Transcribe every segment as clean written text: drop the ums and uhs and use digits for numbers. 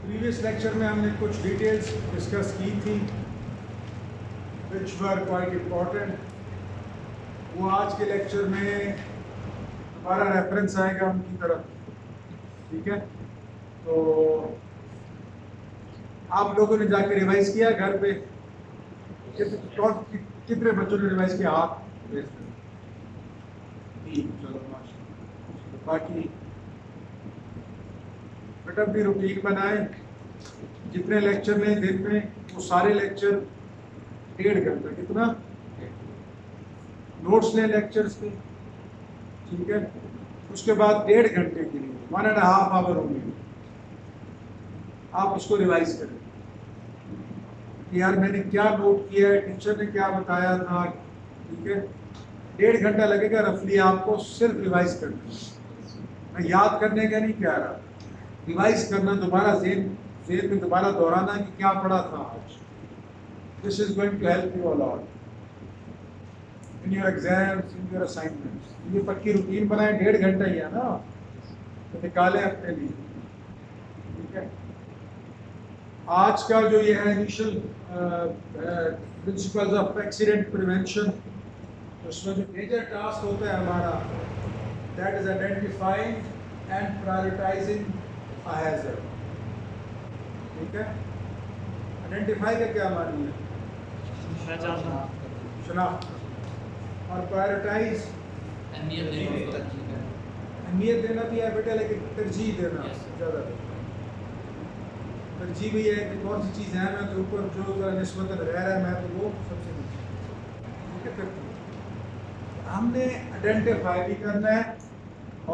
Previous lecture में हमने कुछ डिटेल्स डिस्कस की थी विच वर क्वाइट इम्पॉर्टेंट। वो आज के लेक्चर में हमारा रेफरेंस आएगा उनकी तरफ, ठीक है। तो आप लोगों ने जाके रिवाइज किया घर पे? कितने बच्चों ने रिवाइज किया? आप चलो माशाल्लाह। बाकी बेटा अपनी रूटीन बनाए, जितने लेक्चर लें दिन में वो सारे लेक्चर 1.5 घंटा, कितना नोट्स लें लेक्चर्स के, ठीक है। उसके बाद 1.5 घंटे के लिए 1.5 आवर होंगे, आप उसको रिवाइज करें कि यार मैंने क्या नोट किया है, टीचर ने क्या बताया था, ठीक है। 1.5 घंटा लगेगा रफली आपको सिर्फ रिवाइज करना। मैं याद करने का नहीं कह रहा, रिवाइज करना, दोबारा ज़हन में दोबारा दोहराना कि क्या पढ़ा था आज। This is going to help you a lot in your exams, in your assignments. ये पक्की रूटीन बनाए, 1.5 घंटा ही है ना, तो निकालें अपने लिए, ठीक है। आज का जो ये है initial principles of accident prevention, उसमें जो मेजर टास्क होता है हमारा, that is identifying and prioritising a hazard, ठीक है। आइडेंटिफाई का क्या मानी है? शनाख्त। और प्रायोरिटाइज अहमियत देना भी है बेटा, लेकिन तरजीह देना ज़्यादा। तरजीह भी है कि कौन सी चीज़ है मैं तो ऊपर जो ज़रा निस्बतन गैर है मैं तो वो सबसे नीचे, ठीक है। फिर हमने आइडेंटिफाई भी करना है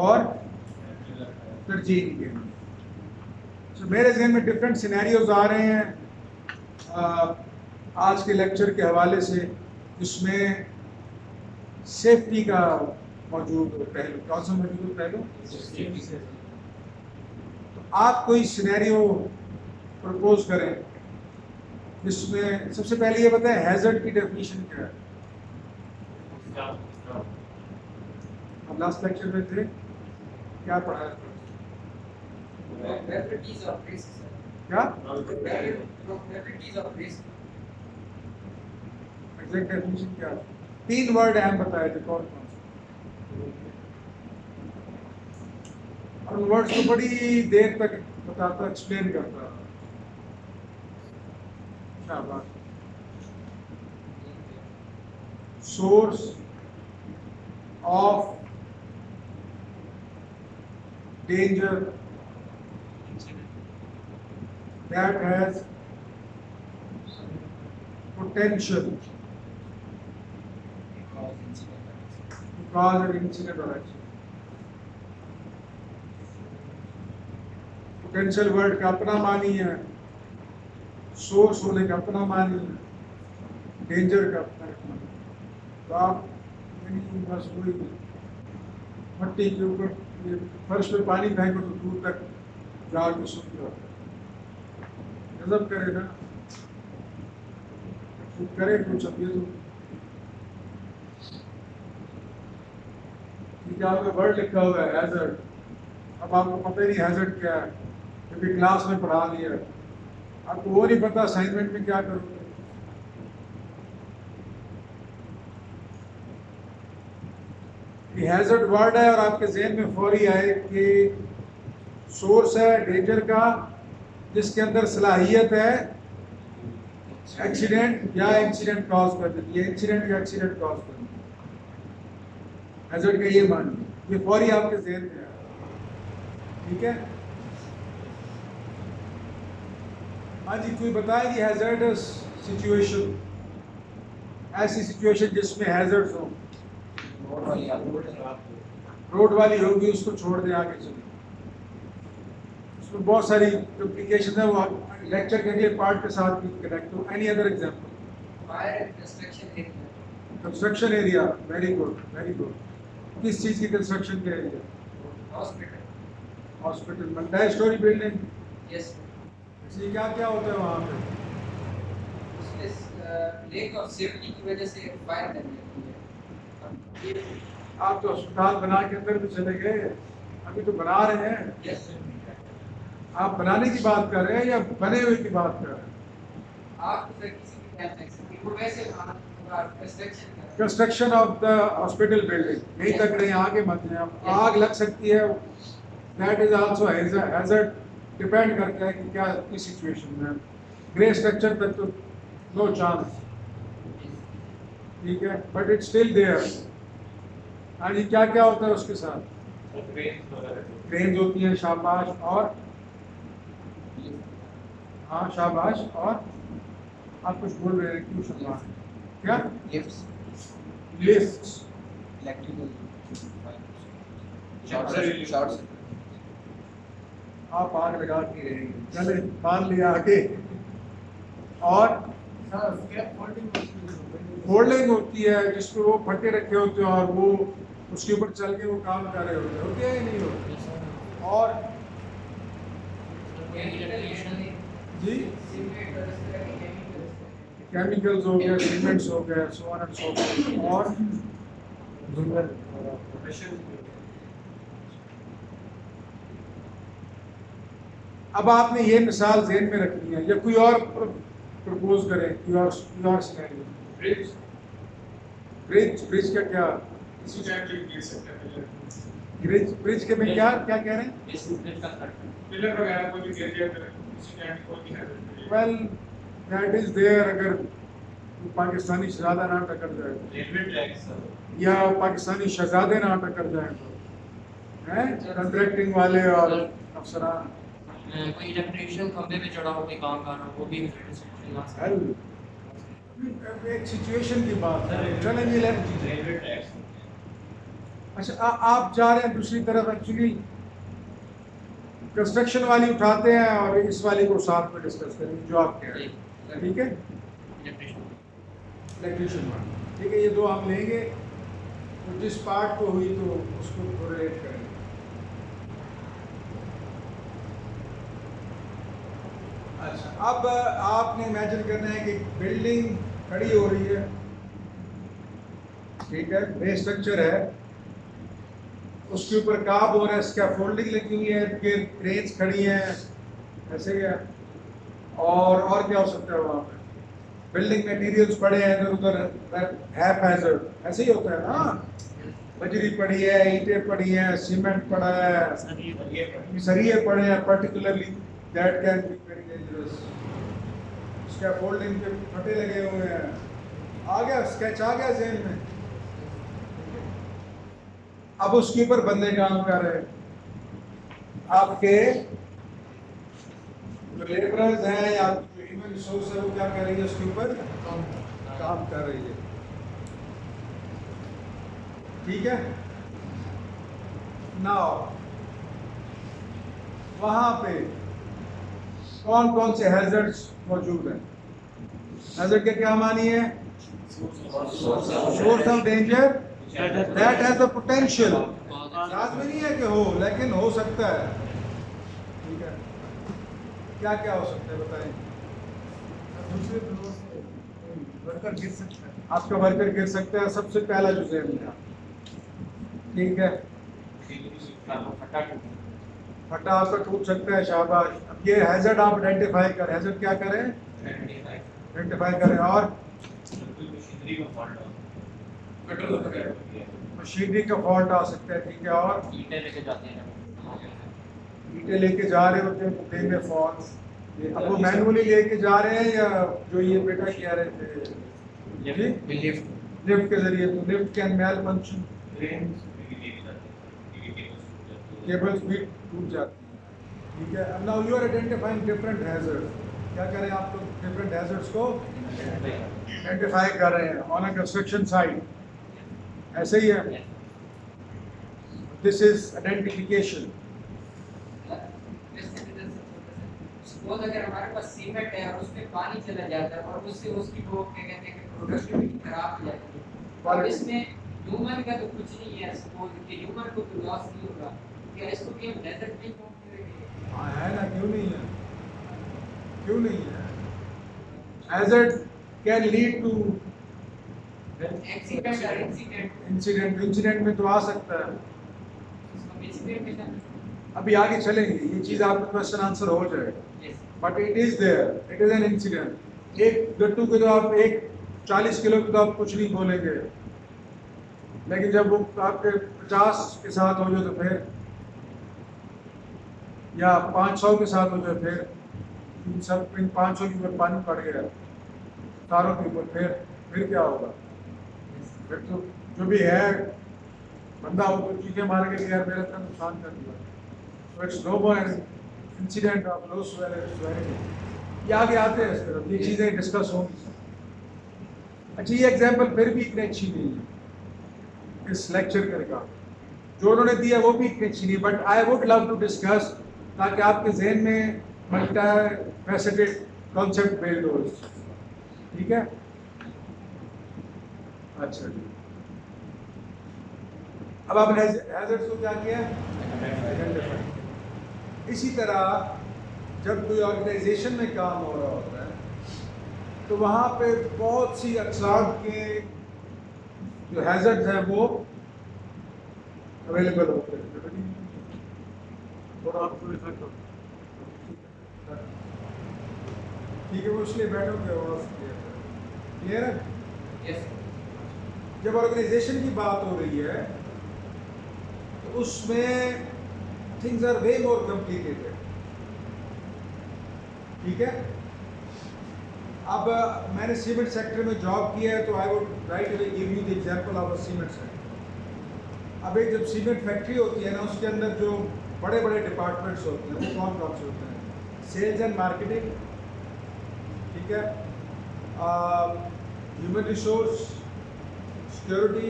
और तरजीह भी देना। तो मेरे जहन में डिफरेंट सिनेरियोज आ रहे हैं आज के लेक्चर के हवाले से, जिसमें सेफ्टी का मौजूद हो पहलू। कौन सा मौजूद हो पहलू? तो आप कोई सिनेरियो प्रपोज करें जिसमें सबसे पहले ये बताएं हैजर्ड की डेफिनेशन क्या है। अब लास्ट लेक्चर में थे, क्या पढ़ाया था? Probabilities of risk, sir. क्या Probabilities of risk. Exact definition क्या है? 3 वर्ड अहम बताए थे, कौन कौन से? और उन वर्ड्स को बड़ी देर तक बताता, एक्सप्लेन करता। शाबाश। Source of danger that has potential to cause an incident or accident. Potential word का अपना मानी है, सोर्स होने का अपना मानी है, डेंजर का अपना मानी। तो आप बस वही मट्टी के ऊपर फर्श पे पानी फेंको तो दूर तक जाके सुनते हो, गजब करे ना, करे कुछ। अब ये तो आपका वर्ड लिखा हुआ है हैजर्ड, अब आपको पता ही नहीं हैजर्ड क्या है, क्योंकि क्लास में पढ़ा लिया, आपको वो नहीं पता असाइनमेंट में क्या करोगे। ये हैजर्ड वर्ड है और आपके जहन में फौरी आए कि सोर्स है डेंजर का, जिसके अंदर सलाहियत है एक्सीडेंट या एक्सीडेंट कॉज कर देती है, एक्सीडेंट या एक्सीडेंट कॉज कर देती है। हैजर्ड का ये मानिए, ये फौरी आपके जहन में है, ठीक है। हाँ जी, कोई बताए कि हैजर्डस सिचुएशन, ऐसी सिचुएशन जिसमें हैजर्ड्स हो। रोड वाली होगी उसको छोड़ दें, आगे चलिए। उसमें बहुत सारी एप्लीकेशन है, वो लेक्चर के अगले पार्ट के साथ भी कनेक्ट हो। Any other example? Fire and construction area. Construction area, very good very good. किस चीज़ की कंस्ट्रक्शन का area? Hospital. Hospital, multi storey building. Yes. इसलिए क्या क्या होता है वहाँ पे? उसमें lack of safety की वजह से फायर लग जाती है। ये आप तो अस्पताल बना के अंदर भी चले गए, अभी तो बना रहे हैं। yes. आप बनाने की बात कर रहे हैं या बने हुए की बात कर रहे हैं? आप तो फिर किसी भी टाइम तक सकते वो वैसे बनाना होगा कंस्ट्रक्शन का construction of the hospital building यहीं तक रहे, आगे मत जाए। आग लग सकती है, that is also hazard, depend करता है कि क्या की सिचुएशन में। ग्रे स्ट्रक्चर तक तो नो चांस, ठीक है, बट इट्स स्टिल देयर। हाँ जी, क्या क्या होता है उसके साथ? क्रेन्स होती हैं, शाबाश, और हाँ शाबाश, और आप कुछ बोल रहे हैं, क्यों शर्मा रहे हैं? क्या? लिफ्ट्स, आप आग लगा के रहेंगे, चले मान लिया आगे। और फोल्डिंग होती है जिसमें वो फटे रखे होते हैं और वो उसके ऊपर चल के वो काम कर रहे होते हैं या नहीं होते? और जी केमिकल्स हो गए, सीमेंट्स हो गए, so on and so fourth. और अब आपने ये मिसाल ज़हन में रखनी है या कोई और प्रपोज करें, कोई और सिनेरियो। ब्रिज का क्या? ब्रिज के में क्या क्या कह रहे हैं? वेल दैट इज देयर, अगर पाकिस्तानी शहजादा ना टकर जाए या पाकिस्तानी शहजादे ना टकर जाए तो हैं कंट्रैक्टिंग वाले और अफसरान। कोई इलेक्ट्रिशियन खंबे पे चढ़ा हो, कोई काम कर रहा हो, वो भी एक सिचुएशन की बात है, चलेंगे। अच्छा, आप जा रहे हैं दूसरी तरफ, एक्चुअली कंस्ट्रक्शन वाली उठाते हैं और इस वाली को साथ में डिस्कस करेंगे जो आप कह रहे हैं, ठीक है? इलेक्ट्रिशियन वाली, ठीक है, ये दो हम लेंगे, तो जिस पार्ट को हुई तो उसको कोरिलेट करेंगे। अच्छा, अब आपने इमेजिन करना है कि बिल्डिंग खड़ी हो रही है, ठीक है, बे स्ट्रक्चर है, उसके ऊपर काम हो रहा है, स्कैफोल्डिंग लगी हुई है, फिर क्रेन्स खड़ी हैं, ऐसे क्या, और क्या हो सकता है वहाँ पे? बिल्डिंग मटेरियल्स पड़े हैं इधर उधर, हैपहैज़र्ड, ऐसे ही होता है ना, बजरी पड़ी है, ईंटें पड़ी हैं, सीमेंट पड़ा है, सरिये पड़े हैं, particularly that can be very dangerous. Scaffolding के फटे लगे हुए हैं। आ गया स्केच, आ गया ज़हन में? अब उसके ऊपर बंदे काम कर रहे हैं, आपके जो लेबरर्स हैं या जो ह्यूमन रिसोर्स है वो क्या कर रही है, उसके ऊपर काम कर रही है, ठीक है। नाउ वहां पे कौन कौन से हैजर्ड्स मौजूद हैं? हैजर्ड के क्या मानी है? Source of danger that has the potential, लाजमी नहीं है कि हो, लेकिन हो सकता है, ठीक है। क्या क्या हो सकता है बताएं? दूसरे फ्लोर से वर्कर गिर सकता है, आपका वर्कर गिर सकता है, सबसे पहला जो ज़हन में, ठीक है, फटा आपका टूट सकता है, शाबाश। अब ये हैजर्ड आप आइडेंटिफाई करें, हैजर्ड क्या करें? आइडेंटिफाई करें। और मशीनरी का फॉल्ट आ सकता है, ठीक है, और ईंटें लेके जा रहे होते हैं कुत्ते में फॉल्ट, अब वो मैनुअली लेके जा रहे हैं या जो ये बेटा कह रहे थे लिफ्ट के जरिए, तो lift can malfunction, cables भी टूट जाती है, ठीक है। अब now you are identifying different hazards, क्या करें आप लोग? डिफरेंट हैजर्ड्स को आइडेंटिफाई कर रहे हैं ऑन अ कंस्ट्रक्शन साइट, ऐसे ही है, दिस इज आइडेंटिफिकेशन। सपोज अगर हमारे पास सीमेंट है और उसमें पानी चला जाता है और उससे उसकी वो क्या कहते हैं कि प्रोडक्टिविटी खराब हो जाती है, और इसमें ह्यूमन का तो कुछ नहीं है, सपोज कि ह्यूमन को तो लॉस नहीं होगा, क्या इसको भी हम हैजर्ड नहीं काउंट करेंगे? हाँ है ना, क्यों नहीं है, क्यों नहीं है? Hazard can lead to incident में तो आ सकता है, अभी आगे चलेंगे, ये चीज़ आपका क्वेश्चन आंसर हो जाएगा, Yes. But it is there, it is an incident. एक गट्टू के तो आप एक 40 किलो के तो आप कुछ नहीं बोलेंगे, लेकिन जब वो आपके 50 के साथ हो जाए तो फिर, या 500 के साथ हो जाए फिर, इन 500 के ऊपर पानी पड़ गया तारों के ऊपर, फिर क्या होगा? फिर तो जो भी है बंदा हो तो चीखें मार के यार मेरा इतना नुकसान कर दिया। So it's no more an incident of low swearing. ये आगे आते हैं इस तरफ, ये चीज़ें डिस्कस होंगी। अच्छा, ये एग्जाम्पल फिर भी इतनी अच्छी नहीं है इस लेक्चर का, जो उन्होंने दिया वो भी इतनी अच्छी नहीं, but I would love to discuss, ताकि आपके जहन में मल्टी फैसेटेड कॉन्सेप्ट बिल्ड हो। ठीक है, अच्छा जी। अब आपने हैजर्ड्स को क्या किया? आइडेंटिफाई। इसी तरह जब कोई ऑर्गेनाइजेशन में काम हो रहा होता है तो वहाँ पे बहुत सी अक़साम के जो हैजर्ड्स हैं वो अवेलेबल होते हैं। थोड़ा आपको इफेक्ट होता है, ठीक है, वो इसलिए बैठोगे और क्लियर है? Yes. जब ऑर्गेनाइजेशन की बात हो रही है तो उसमें things are way more complicated. ठीक है, अब मैंने सीमेंट सेक्टर में जॉब किया है तो I would write away give you the example of a cement sector. अब एक जब सीमेंट फैक्ट्री होती है ना, उसके अंदर जो बड़े बड़े डिपार्टमेंट्स होते हैं वो कौन कौन से होते हैं? सेल्स एंड मार्केटिंग, ठीक है, human resource, security,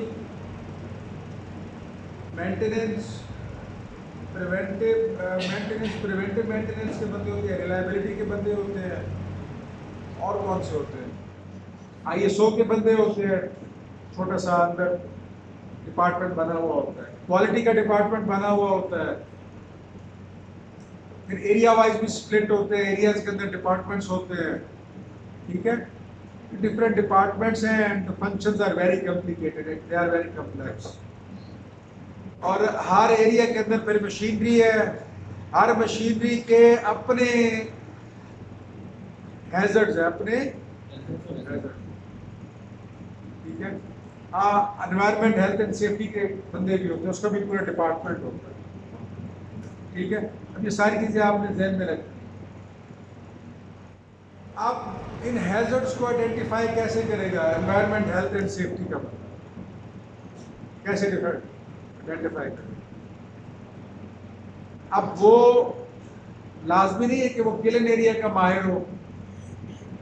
maintenance, preventive maintenance के बंदे होते हैं, रिलायबिलिटी के बंदे होते हैं, और कौन से होते हैं? ISO के बंदे होते हैं, छोटा सा अंदर डिपार्टमेंट बना हुआ होता है, क्वालिटी का डिपार्टमेंट बना हुआ होता है, फिर एरिया वाइज भी स्प्लिट होते हैं, एरियाज के अंदर डिपार्टमेंट्स होते हैं। ठीक है, डिफरेंट डिपार्टमेंट्स हैं and the functions are very complicated, they are very complex, और हर एरिया के अंदर फिर मशीनरी है, हर मशीनरी के अपने हैजर्ड्स हैं, अपने हैजर्ड। ठीक है, एनवायरनमेंट हेल्थ एंड सेफ्टी के बंदे भी होते हैं, उसका भी पूरा डिपार्टमेंट होता है। ठीक है, अब ये सारी चीजें आपने ध्यान में रखनी। आप इन हैजर्ड्स को आइडेंटिफाई कैसे करेगा एनवायरनमेंट हेल्थ एंड सेफ्टी का बंदा, कैसे आइडेंटिफाई करेगा? अब वो लाजमी नहीं है कि वो किलन एरिया का माहिर हो,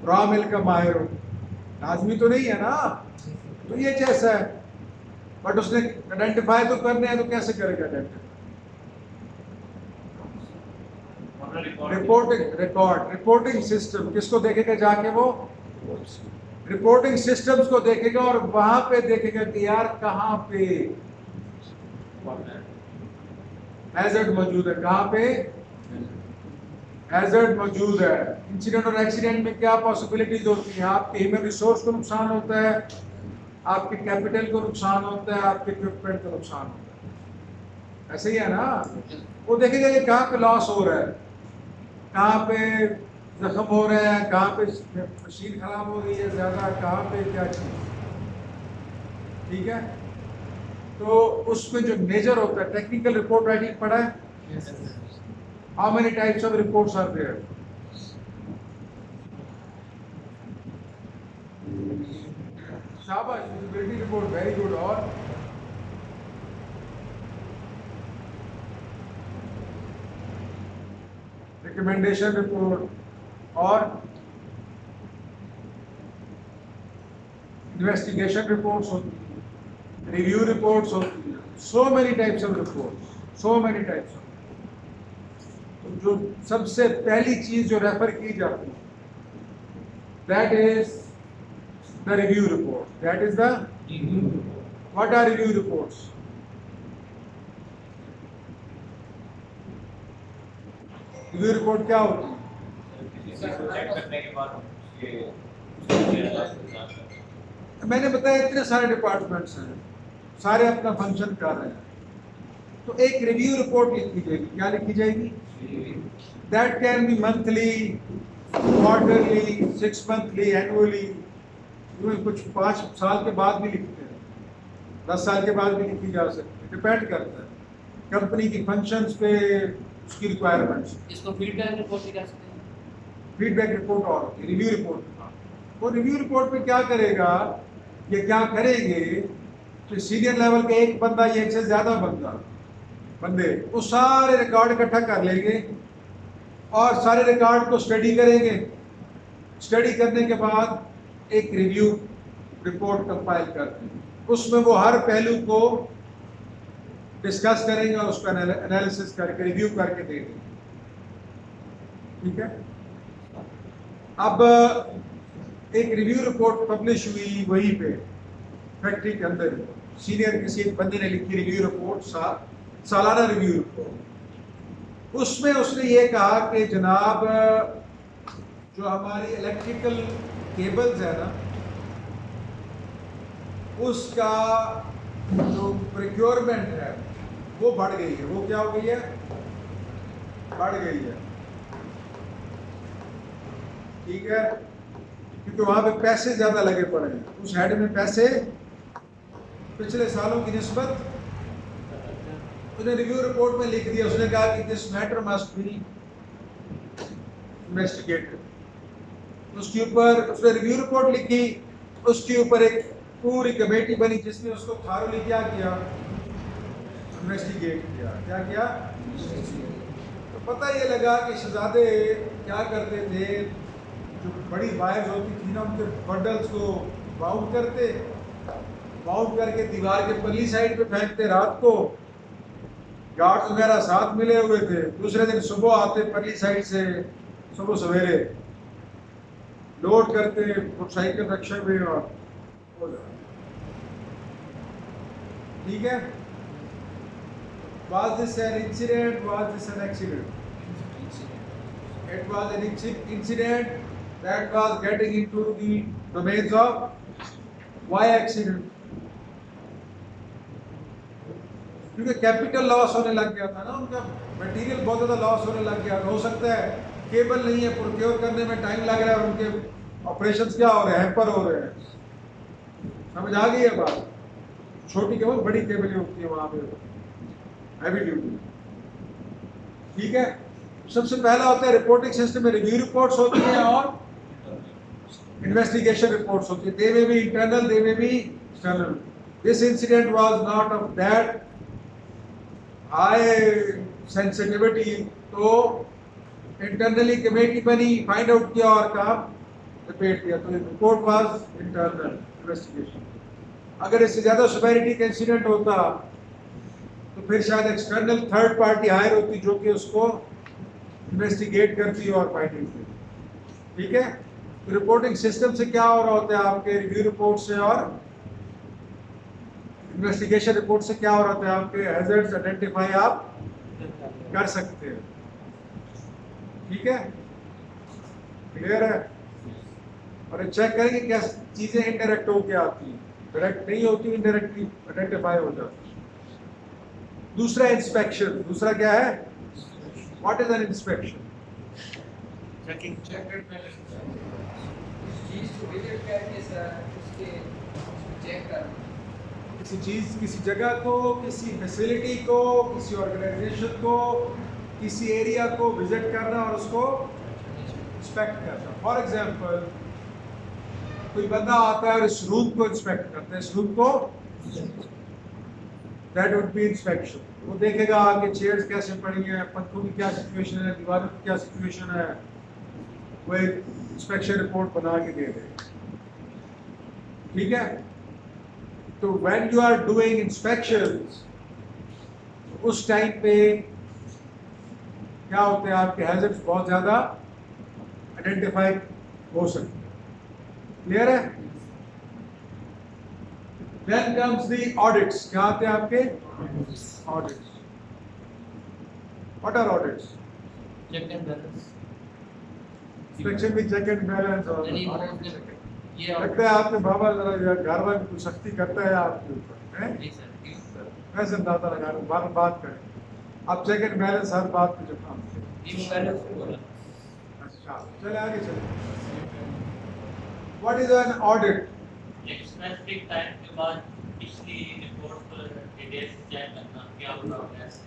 रॉ मिल का माहिर हो, लाजमी तो नहीं है ना, तो ये जैसा है, बट उसने आइडेंटिफाई तो करने हैं, तो कैसे करेगा आइडेंटिफाई? रिपोर्टिंग सिस्टम किसको देखेगा? जाके वो रिपोर्टिंग सिस्टम्स को देखेगा और वहां पे देखेगा कि यार कहाँ पे हैजर्ड मौजूद है, कहाँ पे हैजर्ड मौजूद है। इंसिडेंट और एक्सीडेंट में क्या पॉसिबिलिटीज होती हैं? आपके ह्यूमन रिसोर्स को नुकसान होता है, आपके कैपिटल को नुकसान होता है, आपके इक्विपमेंट को नुकसान होता है, ऐसे ही है ना? वो देखेगा कि कहाँ पे लॉस हो रहा है, कहाँ पे जख्म हो रहे हैं, कहाँ पे मशीन खराब हो रही है ज़्यादा, कहाँ पे क्या चीज़। ठीक है, तो उसमें जो मेजर होता है, टेक्निकल रिपोर्ट राइटिंग पढ़ा है? How many types of reports are there? शाबाश, फिजिबिलिटी रिपोर्ट, वेरी गुड। और रिकमेंडेशन रिपोर्ट, और इन्वेस्टिगेशन रिपोर्ट्स होती है, रिव्यू रिपोर्ट्स होती है, so many types of reports, so many types of. तो जो सबसे पहली चीज जो रेफर की जाती है, that is the review report, that is the what are review reports? Review report क्या होती है? मैंने बताया इतने सारे डिपार्टमेंट्स हैं, सारे अपना फंक्शन कर रहे हैं, तो एक रिव्यू रिपोर्ट लिखी जाएगी। क्या लिखी जाएगी? That can be monthly, quarterly, 6 monthly, annually. कुछ 5 साल के बाद भी लिखते हैं, 10 साल के बाद भी लिखी जा सकती है, डिपेंड करता है कंपनी की फंक्शंस पे, उसकी रिक्वायरमेंट्स। इसको फीडबैक रिपोर्ट भी कह सकते हैं। फीडबैक रिपोर्ट और रिव्यू रिपोर्ट। वो रिव्यू रिपोर्ट में क्या करेगा, ये क्या करेंगे कि सीनियर लेवल के एक बंदा या एक से ज्यादा बंदे वो सारे रिकॉर्ड इकट्ठा कर लेंगे और सारे रिकॉर्ड को स्टडी करेंगे। स्टडी करने के बाद एक रिव्यू रिपोर्ट कंपाइल करते हैं, उसमें वो हर पहलू को डिस्कस करेंगे और उसका एनालिसिस करके रिव्यू करके देंगे। ठीक है। अब एक रिव्यू रिपोर्ट पब्लिश हुई वहीं पे फैक्ट्री के अंदर, सीनियर किसी एक बंदे ने लिखी रिव्यू रिपोर्ट, सालाना रिव्यू रिपोर्ट। उसमें उसने ये कहा कि जनाब जो हमारी इलेक्ट्रिकल केबल्स है ना, उसका जो प्रोक्योरमेंट है वो बढ़ गई है। वो क्या हो गई है? बढ़ गई है। ठीक है, क्योंकि वहां पे पैसे ज्यादा लगे पड़े हैं। उस हेड में पैसे पिछले सालों की निस्बत उसने रिव्यू रिपोर्ट में लिख दिया। उसने कहा कि this matter must be investigated. उसके ऊपर उसने रिव्यू रिपोर्ट लिखी, उसके ऊपर एक पूरी कमेटी बनी जिसने उसको थारोली क्या किया, इन्वेस्टिगेट किया। क्या किया? तो पता ये लगा कि शहजादे क्या करते थे, जो बड़ी वायर्स होती थी ना, उनके बंडल्स को बाउंड करके दीवार के परली साइड पे फेंकते। रात को गार्ड वगैरह साथ मिले हुए थे, दूसरे दिन सुबह आते परली साइड से, सुबह सवेरे लोड करते मोटरसाइकिल रक्षा में और हो जाए। ठीक है। Was this an incident? Was this an accident? It was an incident that was getting into the domains of why accident? क्योंकि कैपिटल लॉस होने लग गया था ना, उनका मटेरियल बहुत ज़्यादा लॉस होने लग गया। हो सकता है केबल नहीं है, प्रोक्योर करने में टाइम लग रहा है, उनके ऑपरेशंस क्या हो रहे हैं, हैम्पर हो रहे हैं। समझ आ गई है बात? छोटी केबल, बड़ी केबल होती है वहाँ पे, हैवी ड्यूटी। ठीक है। सबसे पहला होता है रिपोर्टिंग सिस्टम में रिव्यू रिपोर्ट्स होती हैं और इन्वेस्टिगेशन रिपोर्ट्स होती है। They may be internal, they may be external. This incident was not of that high sensitivity, तो इंटरनली कमेटी बनी, फाइंड आउट किया और काम रिपेट किया। तो रिपोर्ट वाज इंटरनल इन्वेस्टिगेशन। अगर इससे ज्यादा सिवियरिटी का इंसिडेंट होता तो फिर शायद एक्सटर्नल थर्ड पार्टी हायर होती जो कि उसको इन्वेस्टिगेट करती और फाइंडिंग करती। ठीक है। तो रिपोर्टिंग सिस्टम से क्या हो रहा होता है आपके रिव्यू रिपोर्ट से और इन्वेस्टिगेशन रिपोर्ट से क्या हो रहा होता है, आपके हैजर्ड्स आइडेंटिफाई आप कर सकते हैं। ठीक है, क्लियर है? और चेक करेंगे क्या चीजें इनडायरेक्ट होके आती हैं, डायरेक्ट नहीं होती, इनडायरेक्टली आइडेंटिफाई हो जाती है। दूसरा इंस्पेक्शन। दूसरा क्या है? What is an inspection? Checking. चीज को विजिट करके सर उसके चेक करना, किसी चीज, किसी जगह को, किसी फैसिलिटी को, किसी ऑर्गेनाइजेशन को, किसी एरिया को विजिट करना और उसको इंस्पेक्ट करना। फॉर एग्जांपल कोई बंदा आता है और इस रूम को इंस्पेक्ट करता है, इस रूम को, दैट वुड बी इंस्पेक्शन। वो देखेगा कि चेयर्स कैसे पड़ी हैं, पंखों की क्या सिचुएशन है, दीवारों की क्या सिचुएशन है, वो एक इंस्पेक्शन रिपोर्ट बना के दे दे। ठीक है। तो when you are doing inspections, उस टाइम पे क्या होते हैं, आपके हैजर्ड्स बहुत ज्यादा आइडेंटिफाई हो सकते हैं। क्लियर है? Then comes the audits. क्या आते हैं आपके? Audits. What are audits? Check and balance. Inspection में check and balance और नहीं, audit वो check and- ये लगता है आपके बाबा जरा घरवा की कुछ सख्ती करता है आपके ऊपर, हैं? नहीं सर। फैसल दाता लगा रहा हूँ, बात करें आप चेक एंड बैलेंस हर बात पे जो काम करें। ये पहले उसको बोला अच्छा चले आगे चले। What is an audit? एक स्पेसिफिक टाइम के बाद पिछली रिपोर्ट पर डिटेल्स चेक करना क्या होगा कैसे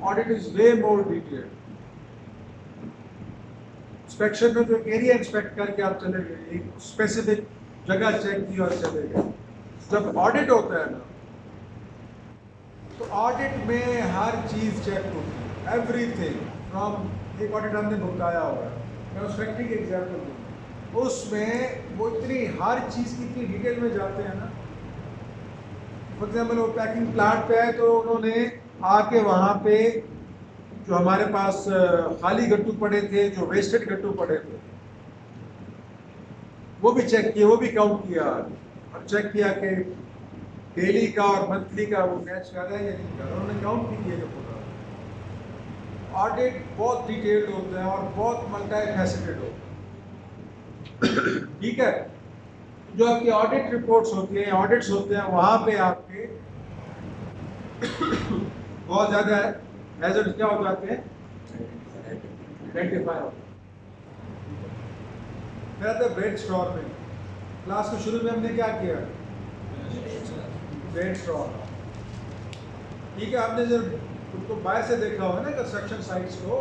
audit is way more detailed. Inspection में तो एरिया इंस्पेक्ट करके आप चले गए, एक स्पेसिफिक जगह चेक की और चले गए। जब ऑडिट होता है ना तो ऑडिट में हर चीज चेक होती है, एवरीथिंग फ्रॉम। एक ऑडिट हमने भुगताया हुआ है, मैं उस फैक्ट्री के एग्जाम्पल दूँ, उसमें वो इतनी हर चीज की इतनी डिटेल में जाते हैं ना। फॉर एग्जाम्पल वो पैकिंग प्लांट पे है तो उन्होंने आके वहाँ पे जो हमारे पास खाली गट्टू पड़े थे, जो वेस्टेड गट्टू पड़े थे, वो भी चेक किए, वो भी काउंट किया और चेक किया कि डेली का और मंथली का वो मैच कर रहा है या नहीं कर रहा, उन्होंने काउंट भी किया पूरा। ऑडिट बहुत डिटेल्ड होता है और बहुत मल्टी फैसेटेड होता है। ठीक है, जो आपकी ऑडिट रिपोर्ट्स होती हैं, ऑडिट्स होते हैं, वहां पे आपके बहुत ज्यादा हैजर्ड्स क्या हो जाते हैं, आइडेंटिफाई होते हैं। फिर आता है ब्रेनस्टॉर्मिंग। क्लास के शुरू में हमने क्या किया, ब्रेनस्टॉर्म। ठीक है, आपने जब उसको बाहर से देखा होगा ना कंस्ट्रक्शन साइट्स को,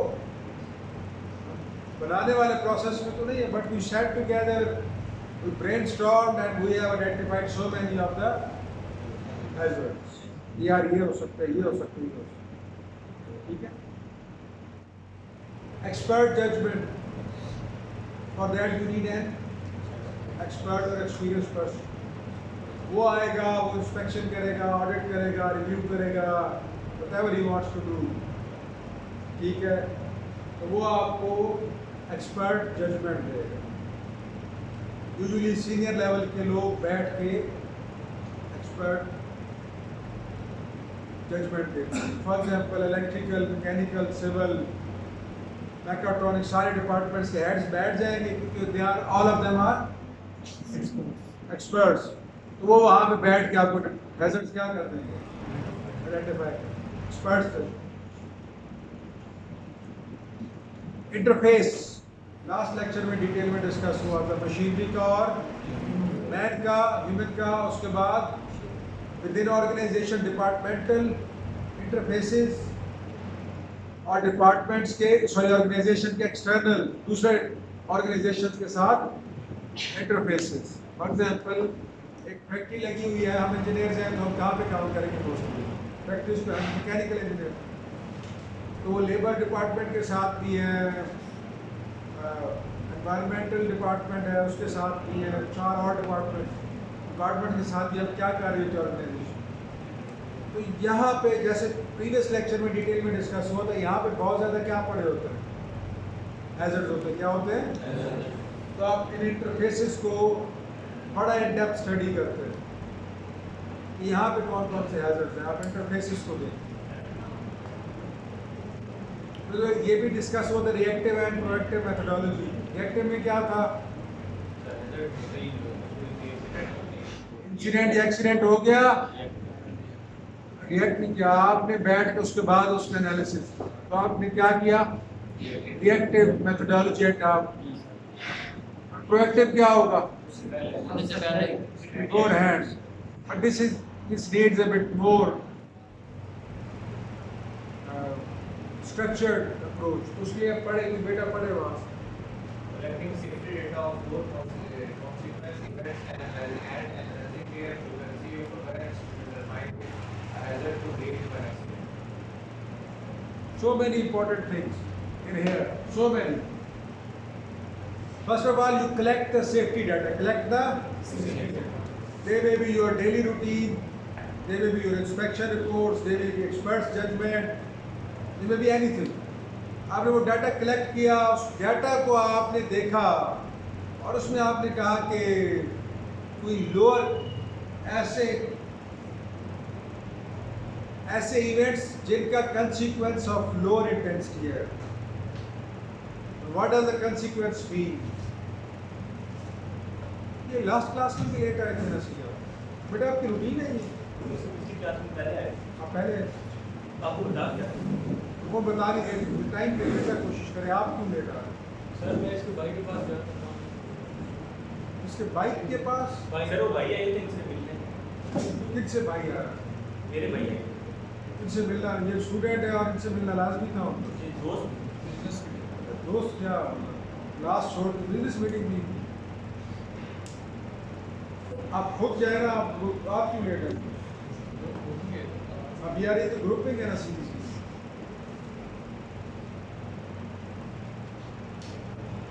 बनाने वाले प्रोसेस में तो नहीं है, but we sat together, we brainstormed and we have identified so many of the hazards. यार ये हो सकता है, ये हो सकता है, ये हो सकता है। ठीक है, expert judgement, for that you need an expert और एक्सपीरियंस पर्सन। वो आएगा, वो इंस्पेक्शन करेगा, ऑडिट करेगा, रिव्यू करेगा, whatever he wants to do. ठीक है, तो वो आपको एक्सपर्ट जजमेंट देगा। यूजुअली सीनियर लेवल के लोग बैठ के एक्सपर्ट जजमेंट देते हैं। For example electrical, mechanical, civil, mechatronic, सारे डिपार्टमेंट्स के हेड्स बैठ जाएंगे क्योंकि they are all of them are experts. तो वो वहाँ पे बैठ के आपको हैजर्ड्स क्या कर देंगे, identify. Experts. Interface last lecture में डिटेल में डिस्कस हुआ था, मशीनरी का और मैन का, ह्यूमन का। उसके बाद within organization departmental interfaces और डिपार्टमेंट्स के, सॉरी ऑर्गेनाइजेशन के एक्सटर्नल दूसरे ऑर्गेनाइजेशन के साथ इंटरफेसेस। फॉर एग्जाम्पल एक फैक्ट्री लगी हुई है, हम इंजीनियर्स हैं तो हम कहाँ पे काम करेंगे मोस्टली फैक्ट्रीज पे, हम मैकेनिकल इंजीनियर, तो वो लेबर डिपार्टमेंट के साथ भी है, एनवायरमेंटल डिपार्टमेंट है उसके साथ भी है, 4 और डिपार्टमेंट के साथ भी अब क्या कर रही है ऑर्गेनाइजेशन। तो यहाँ पे जैसे प्रीवियस लेक्चर में डिटेल में डिस्कस हुआ था, यहाँ पे बहुत ज़्यादा क्या पड़े होते हैं, हैजर्ड्स होते हैं। क्या होते हैं? तो आप इन इंटरफेसेस को बड़ा इन डेप्थ स्टडी करते हैं, यहाँ पे कौन कौन से हैजर्ड्स हैं, आप इंटरफेसेस को देखें। तो ये भी डिस्कस हुआ था, reactive and proactive methodology. Reactive में क्या था, इंसिडेंट या एक्सीडेंट हो गया, रिएक्ट नहीं किया आपने, बैठ के उसके बाद उसका एनालिसिस, तो आपने क्या किया, रिएक्टिव मेथोडोलॉजी अडॉप्ट। प्रोएक्टिव क्या होगा, more hands, but this needs a bit more structured approach. उसलिए पढ़े कि बेटा पढ़े वहाँ से। Collecting safety data of both consequence events and analyzing their frequency of occurrence to determine a hazard to deal with an accident. So many important things in here, so many. First of all, you collect the safety data. Collect the safety data. They may be your daily routine, they may be your inspection reports, they may be experts' judgment, they may be anything. आपने वो data collect किया, उस data को आपने देखा और उसमें आपने कहा कि कोई लोअर ऐसे इवेंट्स जिनका कंसिक्वेंस ऑफ लोअर इंटेंसिटी है। What does the consequence mean? ये लास्ट क्लास में भी लेट आए थे नसीहा, बेटा आपकी रूटीन है ये, उससे पिछली क्लास में पहले आए आप पहले आपको बता क्या वो बता नहीं रहे टाइम देने का कोशिश करें, आप क्यों लेट आ रहे हैं? सर मैं इसके भाई के पास जाता हूँ इसके बाइक के पास भाई सर वो भाई आए थे इनसे मिलने किससे भाई आ रहा है? मेरे भाई आए इनसे मिलना, ये स्टूडेंट है और इनसे मिलना लाजमी था उनको। जी दोस्त दोस्त क्या लास्ट छोड़ बिजनेस मीटिंग भी आप खुद जाए ना, आप क्यों लेट है? अब यार ये तो ग्रुपिंग है ना सीधी सीधी।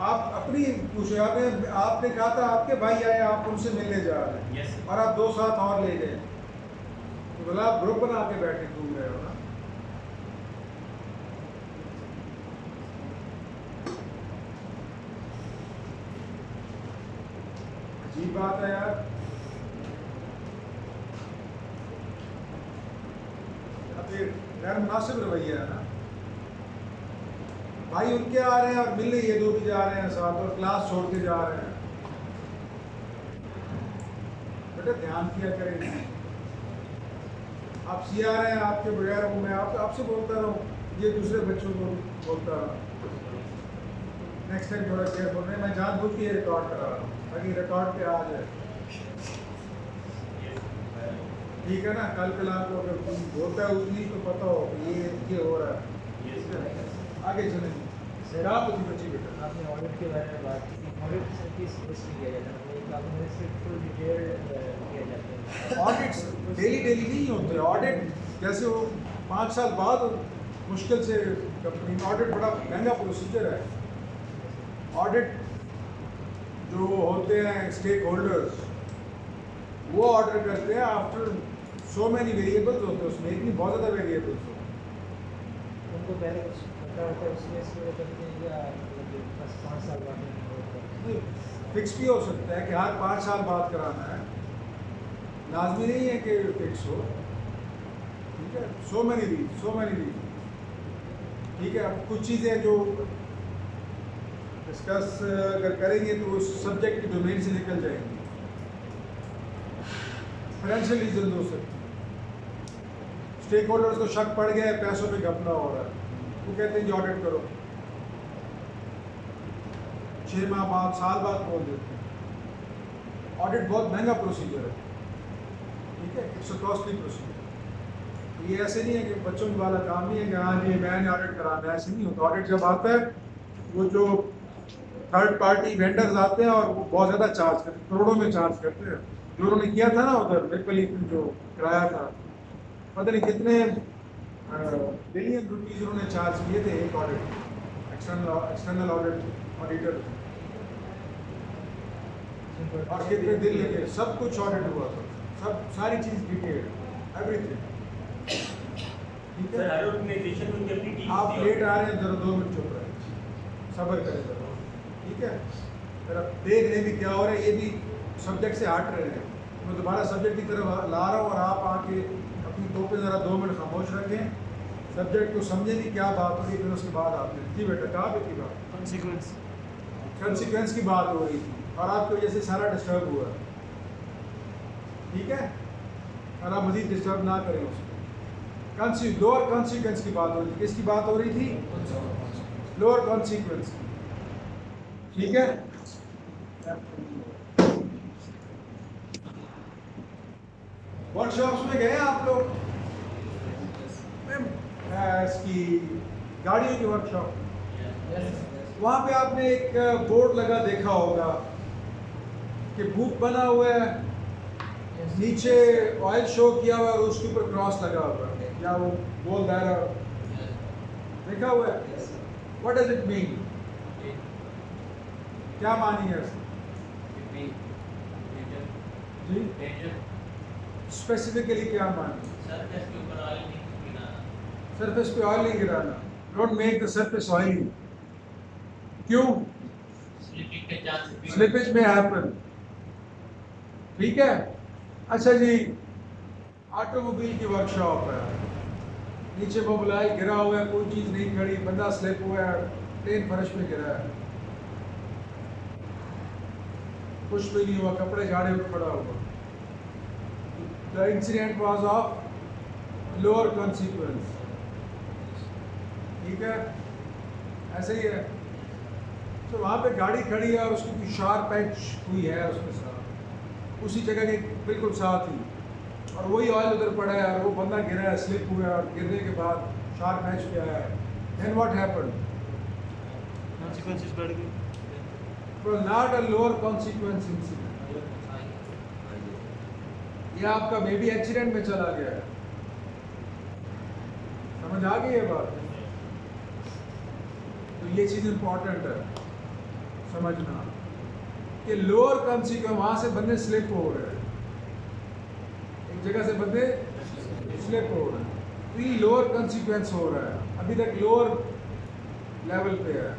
आप अपनी पूछे, आपने कहा था आपके भाई आए, आप उनसे मिलने जा रहे हैं यस और आप 2 साथ और ले गए, तो बोला आप ग्रुप बना के बैठे घूम रहे हो ना। अजीब बात है यार। अब ये गैर मुनासिब रवैया है ना। भाई उनके आ रहे हैं और मिलने ये 2 भी जा रहे हैं साथ और क्लास छोड़ के जा रहे हैं। बेटा ध्यान किया करें, आप सी आ रहे हैं, आपके बगैर वो मैं आपसे बोलता रहूँ, ये दूसरे बच्चों को बोलता रहा। नेक्स्ट टाइम थोड़ा केयरफुल रहे। मैं जानबूझ के रिकॉर्ड करा रहा हूँ ताकि रिकॉर्ड पे आ जाए, ठीक है ना। कल को अगर कोई बोलता है उतनी तो पता हो ये हो रहा है। आगे चलेंगे। सर क्या होती बच्ची बेटा? आपने ऑडिट के बारे में बात की, ऑडिट सर किस हिस्ट्री किया जाता है, एक आपने से फुल डिटेल किया जाता है। ऑडिट्स डेली नहीं होते। ऑडिट जैसे वो 5 साल बाद मुश्किल से कंपनी में, ऑडिट बड़ा महंगा प्रोसीजर है। ऑडिट जो होते हैं स्टेक होल्डर्स वो ऑर्डर करते हैं आफ्टर सो मैनी वेरिएबल्स होते हैं उसमें, इतनी बहुत ज़्यादा वेरिएबल्स होते हैं। उनको पहले कुछ पता होता है उसमें इसलिए करते हैं या मतलब बस 5 साल बाद में होता है? फिक्स भी हो सकता है कि हर 5 साल बाद कराना है, लाजमी नहीं है कि फिक्स हो, ठीक है। सो मैनी रीजन, ठीक है। अब कुछ चीज़ें जो डिस्कस अगर करेंगे तो उस सब्जेक्ट की डोमेन से निकल जाएंगे। फाइनेंशियल रीजन हो सकते हैं, स्टेक होल्डर्स को शक पड़ गया है पैसों पे घपला हो रहा है, वो कहते हैं कि ऑडिट करो, 6 माह बाद साल बाद बोल देते हैं। ऑडिट बहुत महंगा प्रोसीजर है, ठीक है, इट्स अ कॉस्टली प्रोसीजर। ये ऐसे नहीं है कि बच्चों वाला काम नहीं है कि हाँ जी मैंने ऑडिट कराना है, ऐसे नहीं होता। ऑडिट जब आता है वो जो थर्ड पार्टी वेंडर्स आते हैं और वो बहुत ज़्यादा चार्ज करते हैं, करोड़ों में चार्ज करते हैं। जो उन्होंने किया था ना उधर मेपल जो कराया था, पता नहीं कितने बिलियन रुपीज़ उन्होंने चार्ज किए थे एक ऑडिट, एक्सटर्नल ऑडिटर, और कितने दिन लगे, सब कुछ ऑडिट हुआ था, सब सारी चीज़ डिटेल एवरीथिंग, ठीक सर है। हर ऑर्गेनाइजेशन में उनकी अपनी टीम आप लेट आ रहे हैं, जरा 2 मिनट चुप रहे, सब्र करें जरा, ठीक है। जरा देख रहे भी क्या हो रहा है, ये भी सब्जेक्ट से हट रहे हैं। मैं दोबारा सब्जेक्ट की तरफ ला रहा हूँ और आप आके अपनी टोपी ज़रा 2 मिनट खामोश रखें, सब्जेक्ट को समझें कि क्या बात हो रही, फिर उसके बाद आते हैं। जी बेटा कहाँ पे थी बात? कंसिक्वेंस की बात हो रही थी और आपकी वजह से सारा डिस्टर्ब हुआ, ठीक है। और आप मज़ीद डिस्टर्ब ना करें उसको। लोअर कॉन्सिक्वेंस की बात हो रही थी, किसकी बात हो रही थी? लोअर कॉन्सिक्वेंस, ठीक है। वर्कशॉप्स में गए आप लोग? इसकी गाड़ियों की वर्कशॉप, वहाँ पे आपने एक बोर्ड लगा देखा होगा कि बुक बना हुआ है, नीचे ऑयल शो किया हुआ है और उसके ऊपर क्रॉस लगा हुआ है या वो गोल दायरा देखा हुआ है। What does it mean? क्या मानी है इसकी? जी स्पेसिफिकली क्या मानी? सरफेस के ऊपर ऑयल नहीं गिराना। सरफेस पे ऑयल नहीं गिराना। Don't make the surface oily. क्यों? स्लिपिंग के चांसेस स्लिपेज में हैपन, ठीक है। अच्छा जी, ऑटोमोबाइल की वर्कशॉप है, नीचे मोबाइल गिरा हुआ है, कोई चीज़ नहीं खड़ी, बंदा स्लिप हुआ है, प्लेन फर्श पे गिरा है, कुछ भी नहीं हुआ, कपड़े झाड़े हुए खड़ा हुआ। the incident was of lower consequence. ठीक है, ऐसे ही है। तो वहाँ पे गाड़ी खड़ी है और उसकी कोई शार्प एज हुई है उसके साथ, उसी जगह के बिल्कुल साथ ही, और वही ऑयल उधर पड़ा है और वो बंदा गिरा है, स्लिप हुआ है, और गिरने के बाद शार्प एज पे आया है। Then what happened? Consequences बढ़ गई। It was not a lower consequence incident. ये आपका बेबी एक्सीडेंट में चला गया है। समझ आ गई ये बात? तो ये चीज़ इम्पोर्टेंट है समझना कि लोअर कॉन्सिक्वेंस, वहाँ से बंदे स्लिप हो रहे हैं, एक जगह से बंदे स्लिप हो रहे हैं, तो ये लोअर कॉन्सिक्वेंस हो रहा है, अभी तक लोअर लेवल पे है।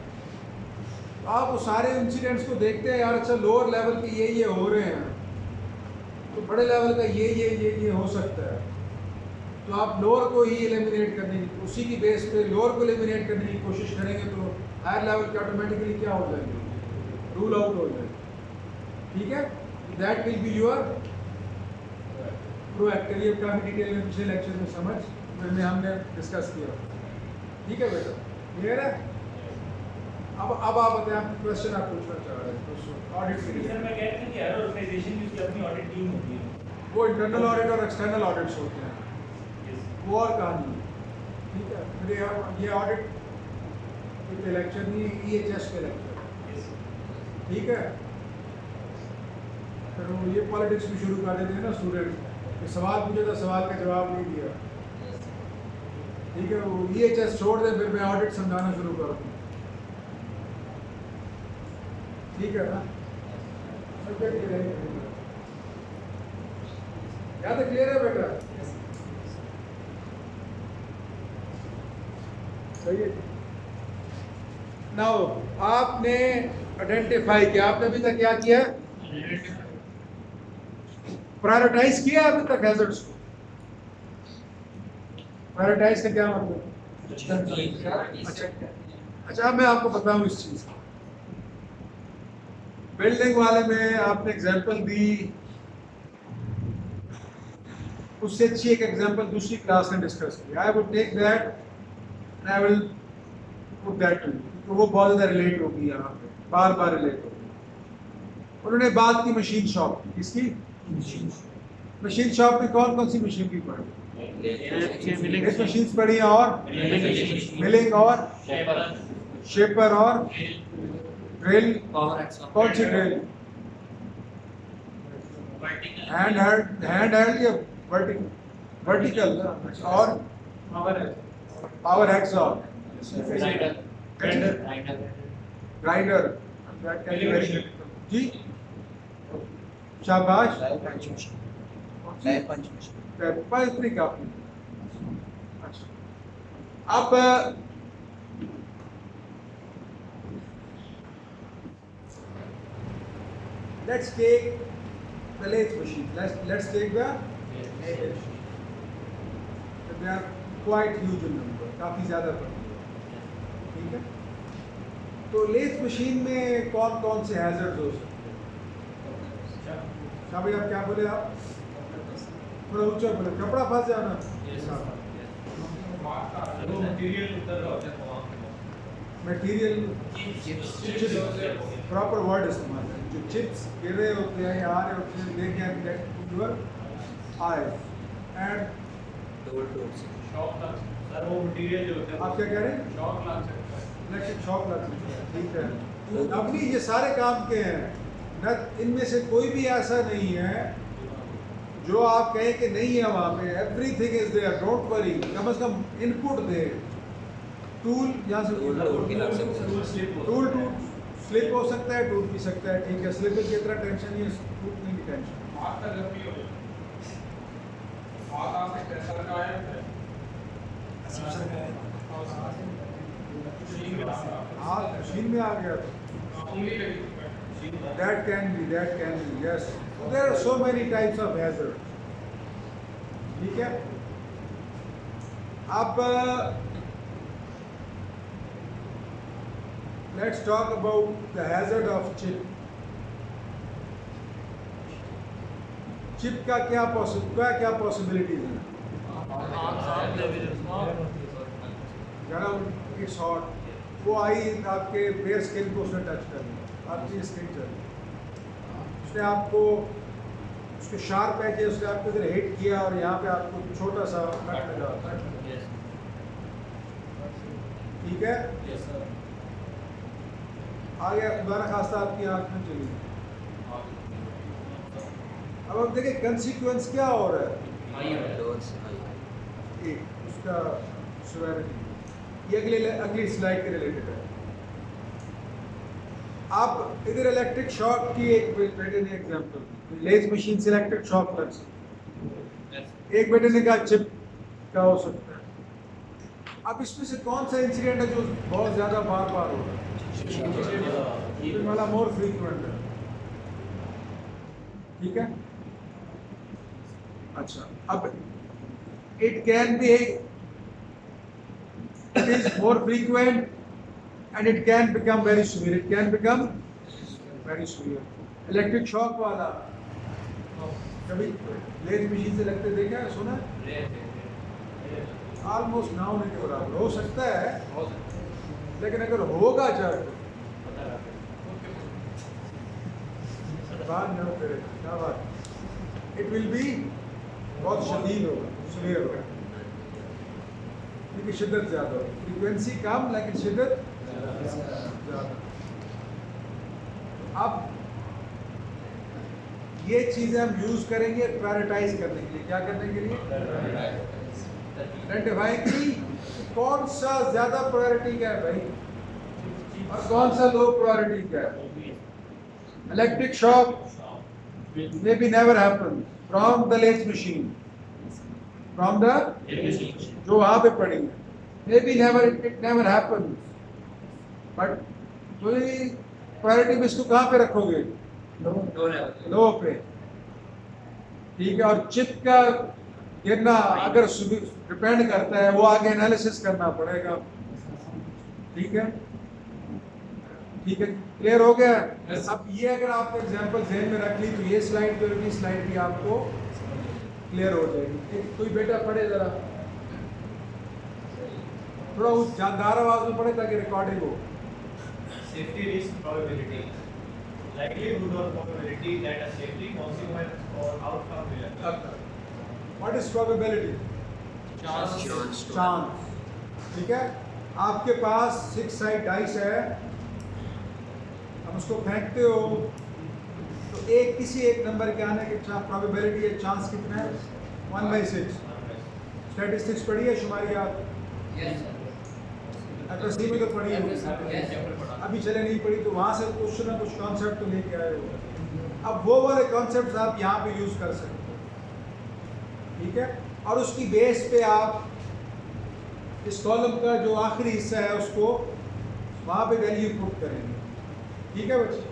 तो आप वो सारे इंसिडेंट्स को देखते हैं, यार अच्छा लोअर लेवल के ये हो रहे हैं, तो बड़े लेवल का ये हो सकता है, तो आप लोअर को ही एलिमिनेट करने की, उसी की बेस पे लोअर को एलिमिनेट करने की कोशिश करेंगे, तो हायर लेवल के ऑटोमेटिकली क्या हो जाएंगे, रूल आउट हो जाएंगे। ठीक है, that will be your proactive. ये काफ़ी डिटेल में पिछले लेक्चर में समझ में हमने डिस्कस किया। ठीक है बेटा, क्लियर है? अब आप बताएं, आप क्वेश्चन आप पूछना चाह रहे हैं ऑडिट के लिए। सर मैं कहता हूं कि हर ऑर्गेनाइजेशन की उसकी अपनी ऑडिट टीम होती है। वो इंटरनल ऑडिट और एक्सटर्नल ऑडिट्स होते हैं, Yes. वो और कहानी है। ठीक है, फिर ये ऑडिट के लेक्चर नहीं, EHS के लेक्चर। Yes. ठीक है, फिर वो ये पॉलिटिक्स भी शुरू कर देते हैं ना स्टूडेंट, कि सवाल पूछे तो सवाल का जवाब नहीं दिया। ठीक है, वो EHS छोड़ दे, फिर मैं ऑडिट समझाना शुरू कर दूँ। ठीक है ना, क्या तो क्लियर है बेटा? सही है। नाउ आपने आइडेंटिफाई किया, आपने अभी तक क्या किया? प्रायोरिटाइज किया अभी तक हैजर्ड्स को। प्रायोरिटाइज का क्या मतलब? अच्छा मैं आपको बताऊं इस चीज को। बिल्डिंग वाले में आपने एग्जांपल दी, उससे अच्छी एक एग्जांपल दूसरी क्लास में डिस्कस की। I would take that and I will put that too, तो वो बहुत ज़्यादा रिलेट होगी यहाँ पे, बार बार रिलेट होगी। उन्होंने बात की मशीन शॉप, किसकी? मशीन शॉप में कौन कौन सी मशीन की पढ़ी? मशीन पढ़ी हैं, और मिलिंग और शेपर और ड्रिल, कौन सी ड्रिल? हैंड हेल्ड या वर्टिकल और पावर हैक्सॉ, ग्राइंडर जी, शाबाश, इतनी काफी। अच्छा, अब let's take the lathe machine. Let's take the lathe machine. They are quite huge in number, काफी ज्यादा पड़ती है। ठीक है, तो लेथ मशीन में कौन कौन से हैजर्ड्स हो सकते हैं? शाबाश, आप क्या बोले? आप थोड़ा ऊंचा बोले, कपड़ा फंस जाना। मटेरियल प्रॉपर वर्ड इस्तेमाल है, जो चिप्स गिर रहे होते हैं या आ रहे होते हैं, they can get to your eyes and sir वो मटेरियल जो होता है, आप क्या कह रहे हैं? शॉक लग सकता है, इलेक्ट्रिक शॉक लग सकता है। ठीक है, तो अपनी ये सारे काम के हैं न, इनमें से कोई भी ऐसा नहीं है जो आप कहें कि नहीं है वहाँ पे। Everything is there, don't worry. कम से कम इनपुट दे। टूल यहाँ से टूल स्लिप हो सकता है, टूट भी सकता है। ठीक है, स्लिप की इतना टेंशन नहीं है, टूटने की टेंशन। हाथ का जब भी हो जाए, हाथ आपसे कैसा लगा है? हाँ, मशीन में आ गया तो that can be, yes. So there are so many types of hazards. ठीक है, अब let's talk about the hazard of chip. Chip का क्या पॉसिबिलिटीज हैं? गर्म, इट्स हॉट, वो आई आपके बेयर स्किन को उसने टच कर दिया, आपकी स्किन चल उसने आपको उसके शार्प एज है, उसने आपको इधर हिट किया और यहाँ पे आपको छोटा सा कट लगा, ठीक है? आगे दोबारा खासा आपकी आँख में चली। अब आप देखिए कंसिक्वेंस क्या हो रहा है, एक उसका सेवेरिटी, ये अगली स्लाइड के रिलेटेड है। आप इधर इलेक्ट्रिक शॉक की एक बेटे ने एग्जांपल, लेज मशीन से इलेक्ट्रिक शॉक लग सकता है, एक बेटे ने कहा चिप का हो सकता है। अब इसमें से कौन सा इंसिडेंट है जो बहुत ज्यादा बार बार हो रहा है, वाला मोर फ्रीक्वेंट है, ठीक है? अच्छा, अब it can be, it is more frequent and it can become very severe. It can become very severe. Electric shock वाला कभी लेज मशीन से लगते देखा है, सुना? ऑलमोस्ट नाउ नहीं हो रहा, हो सकता है, लेकिन अगर होगा चाहे बात नहीं करेगा, क्या बात? इट विल बी बहुत शदीद होगा, सीवियर होगा, क्योंकि शिद्दत ज़्यादा हो, फ्रीक्वेंसी कम लेकिन शिद्दत ज़्यादा। अब ये चीज़ें हम यूज़ करेंगे प्रायोरिटाइज करने के लिए, क्या करने के लिए? आइडेंटिफाई की कौन सा ज़्यादा प्रायोरिटी का है भाई और कौन सा लो प्रायोरिटी का है। Electric shock may be never happen from the lathe machine, from the जो वहाँ पे पड़ी है, maybe never, it never happens, but priority में इसको कहाँ पे रखोगे? लो पे, ठीक है? और चिप का गिरना अगर डिपेंड करता है, वो आगे एनालिसिस करना पड़ेगा, ठीक है? ठीक है, क्लियर हो गया? अब ये अगर आप एग्जांपल ज़हन में रख ली तो ये स्लाइड जो है, स्लाइड भी आपको क्लियर हो जाएगी। कोई बेटा पढ़े जरा, थोड़ा उस जानदार आवाज में पढ़े ताकि रिकॉर्डिंग हो। Safety risk probability, likelihood or probability that a safety consequence or outcome will occur. What is probability? Chance, ठीक है? आपके पास 6 साइड डाइस है, हम उसको फेंकते हो तो एक किसी एक नंबर के आने के प्रोबेबिलिटी है, चांस कितना है? 1/6। स्टैटिस्टिक्स पढ़ी है, शुमारियात FSC में तो पढ़ी है, अभी चले नहीं पढ़ी तो वहाँ से कुछ ना कुछ कॉन्सेप्ट तो लेके आए हो। अब वो वाले कॉन्सेप्ट आप यहाँ पे यूज कर सकते हो, ठीक है? और उसकी बेस पे आप इस कॉलम का जो आखिरी हिस्सा है उसको वहाँ पे वैल्यू पुट करेंगे, ठीक है बच्चे?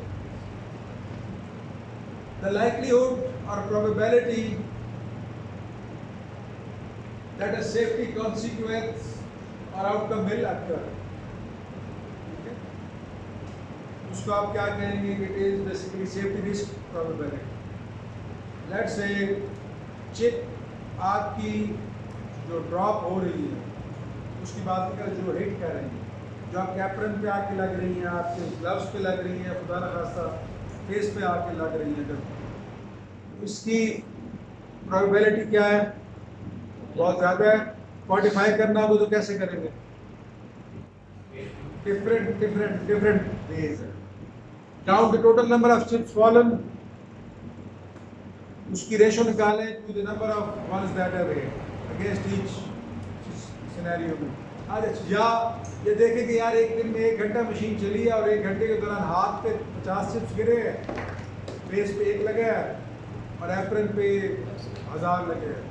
The likelihood or probability that a safety consequence or outcome will occur, ठीक है? उसको आप क्या कहेंगे? It is basically safety risk probability. Let's say chip आपकी जो ड्रॉप हो रही है उसकी बात कर, जो हिट कर रही है, जो आपके एप्रन पे आके लग रही हैं, आपके ग्लव्स पे लग रही हैं, खुदा न खास्ता फेस पे आके लग रही हैं, जब इसकी प्रोबेबिलिटी क्या है? बहुत ज़्यादा है। क्वांटिफाई करना हो तो कैसे करेंगे? डिफरेंट वेज है। Count the total number of chips fallen, उसकी रेशो निकालें to the number of ones that are hit against each scenario में। या ये देखें कि यार एक दिन में 1 घंटा मशीन चली है और 1 घंटे के दौरान हाथ पे 50 चिप्स गिरे हैं, फेस पे 1 लगा है और एप्रन पे 1000 लगे हैं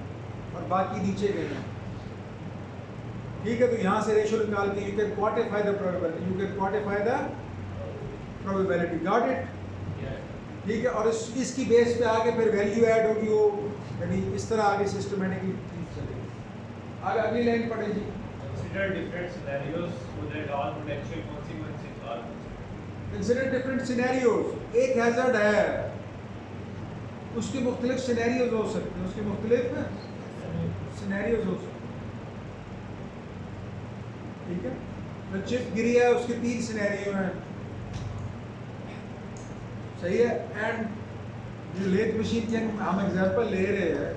और बाकी नीचे गए हैं, ठीक है? तो यहाँ से रेशो निकाल के you can quantify the probability, you can quantify the probability, got it? ठीक है? और इसकी बेस पे आगे फिर वैल्यू ऐड होगी, वो यानी इस तरह आगे सिस्टमेटिकली चीज चलेगी। आगे अगली लाइन पढ़े जी। Consider different scenarios so that all potential consequences are considered. Consider different scenarios. एक हैजर्ड है, उसके मुख्तलिफ सिनेरियोज हो सकते हैं, उसके मुख्तलिफ सिनेरियोज हो सकते हैं, ठीक है। तो चिप गिरी है, उसके 3 सिनेरियो हैं, सही है। एंड जो लेथ मशीन के हम एग्जांपल ले रहे हैं,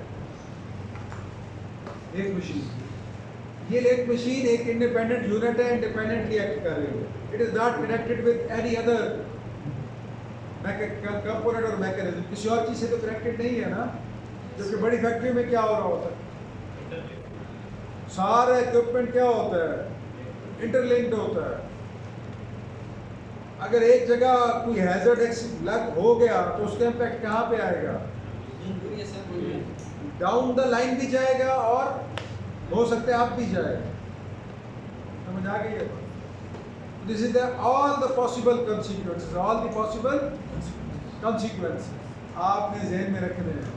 लेथ मशीन, ये लेथ मशीन एक इंडिपेंडेंट यूनिट है, इंडिपेंडेंटली एक्ट कर रही है। It is not connected with any other component और मैकेनिज्म, किसी और चीज से तो कनेक्टेड नहीं है ना। जबकि बड़ी फैक्ट्री में क्या हो रहा होता है, सारा इक्विपमेंट क्या होता है, इंटरलिंक्ड होता है। अगर एक जगह कोई हैजर्ड लग हो गया तो उसका इम्पैक्ट कहाँ पे आएगा, डाउन द लाइन भी जाएगा और हो सकता है आप भी जाएगा। समझ आ गई है? This is all the possible consequences, all the possible consequences आपने जहन में रखने हैं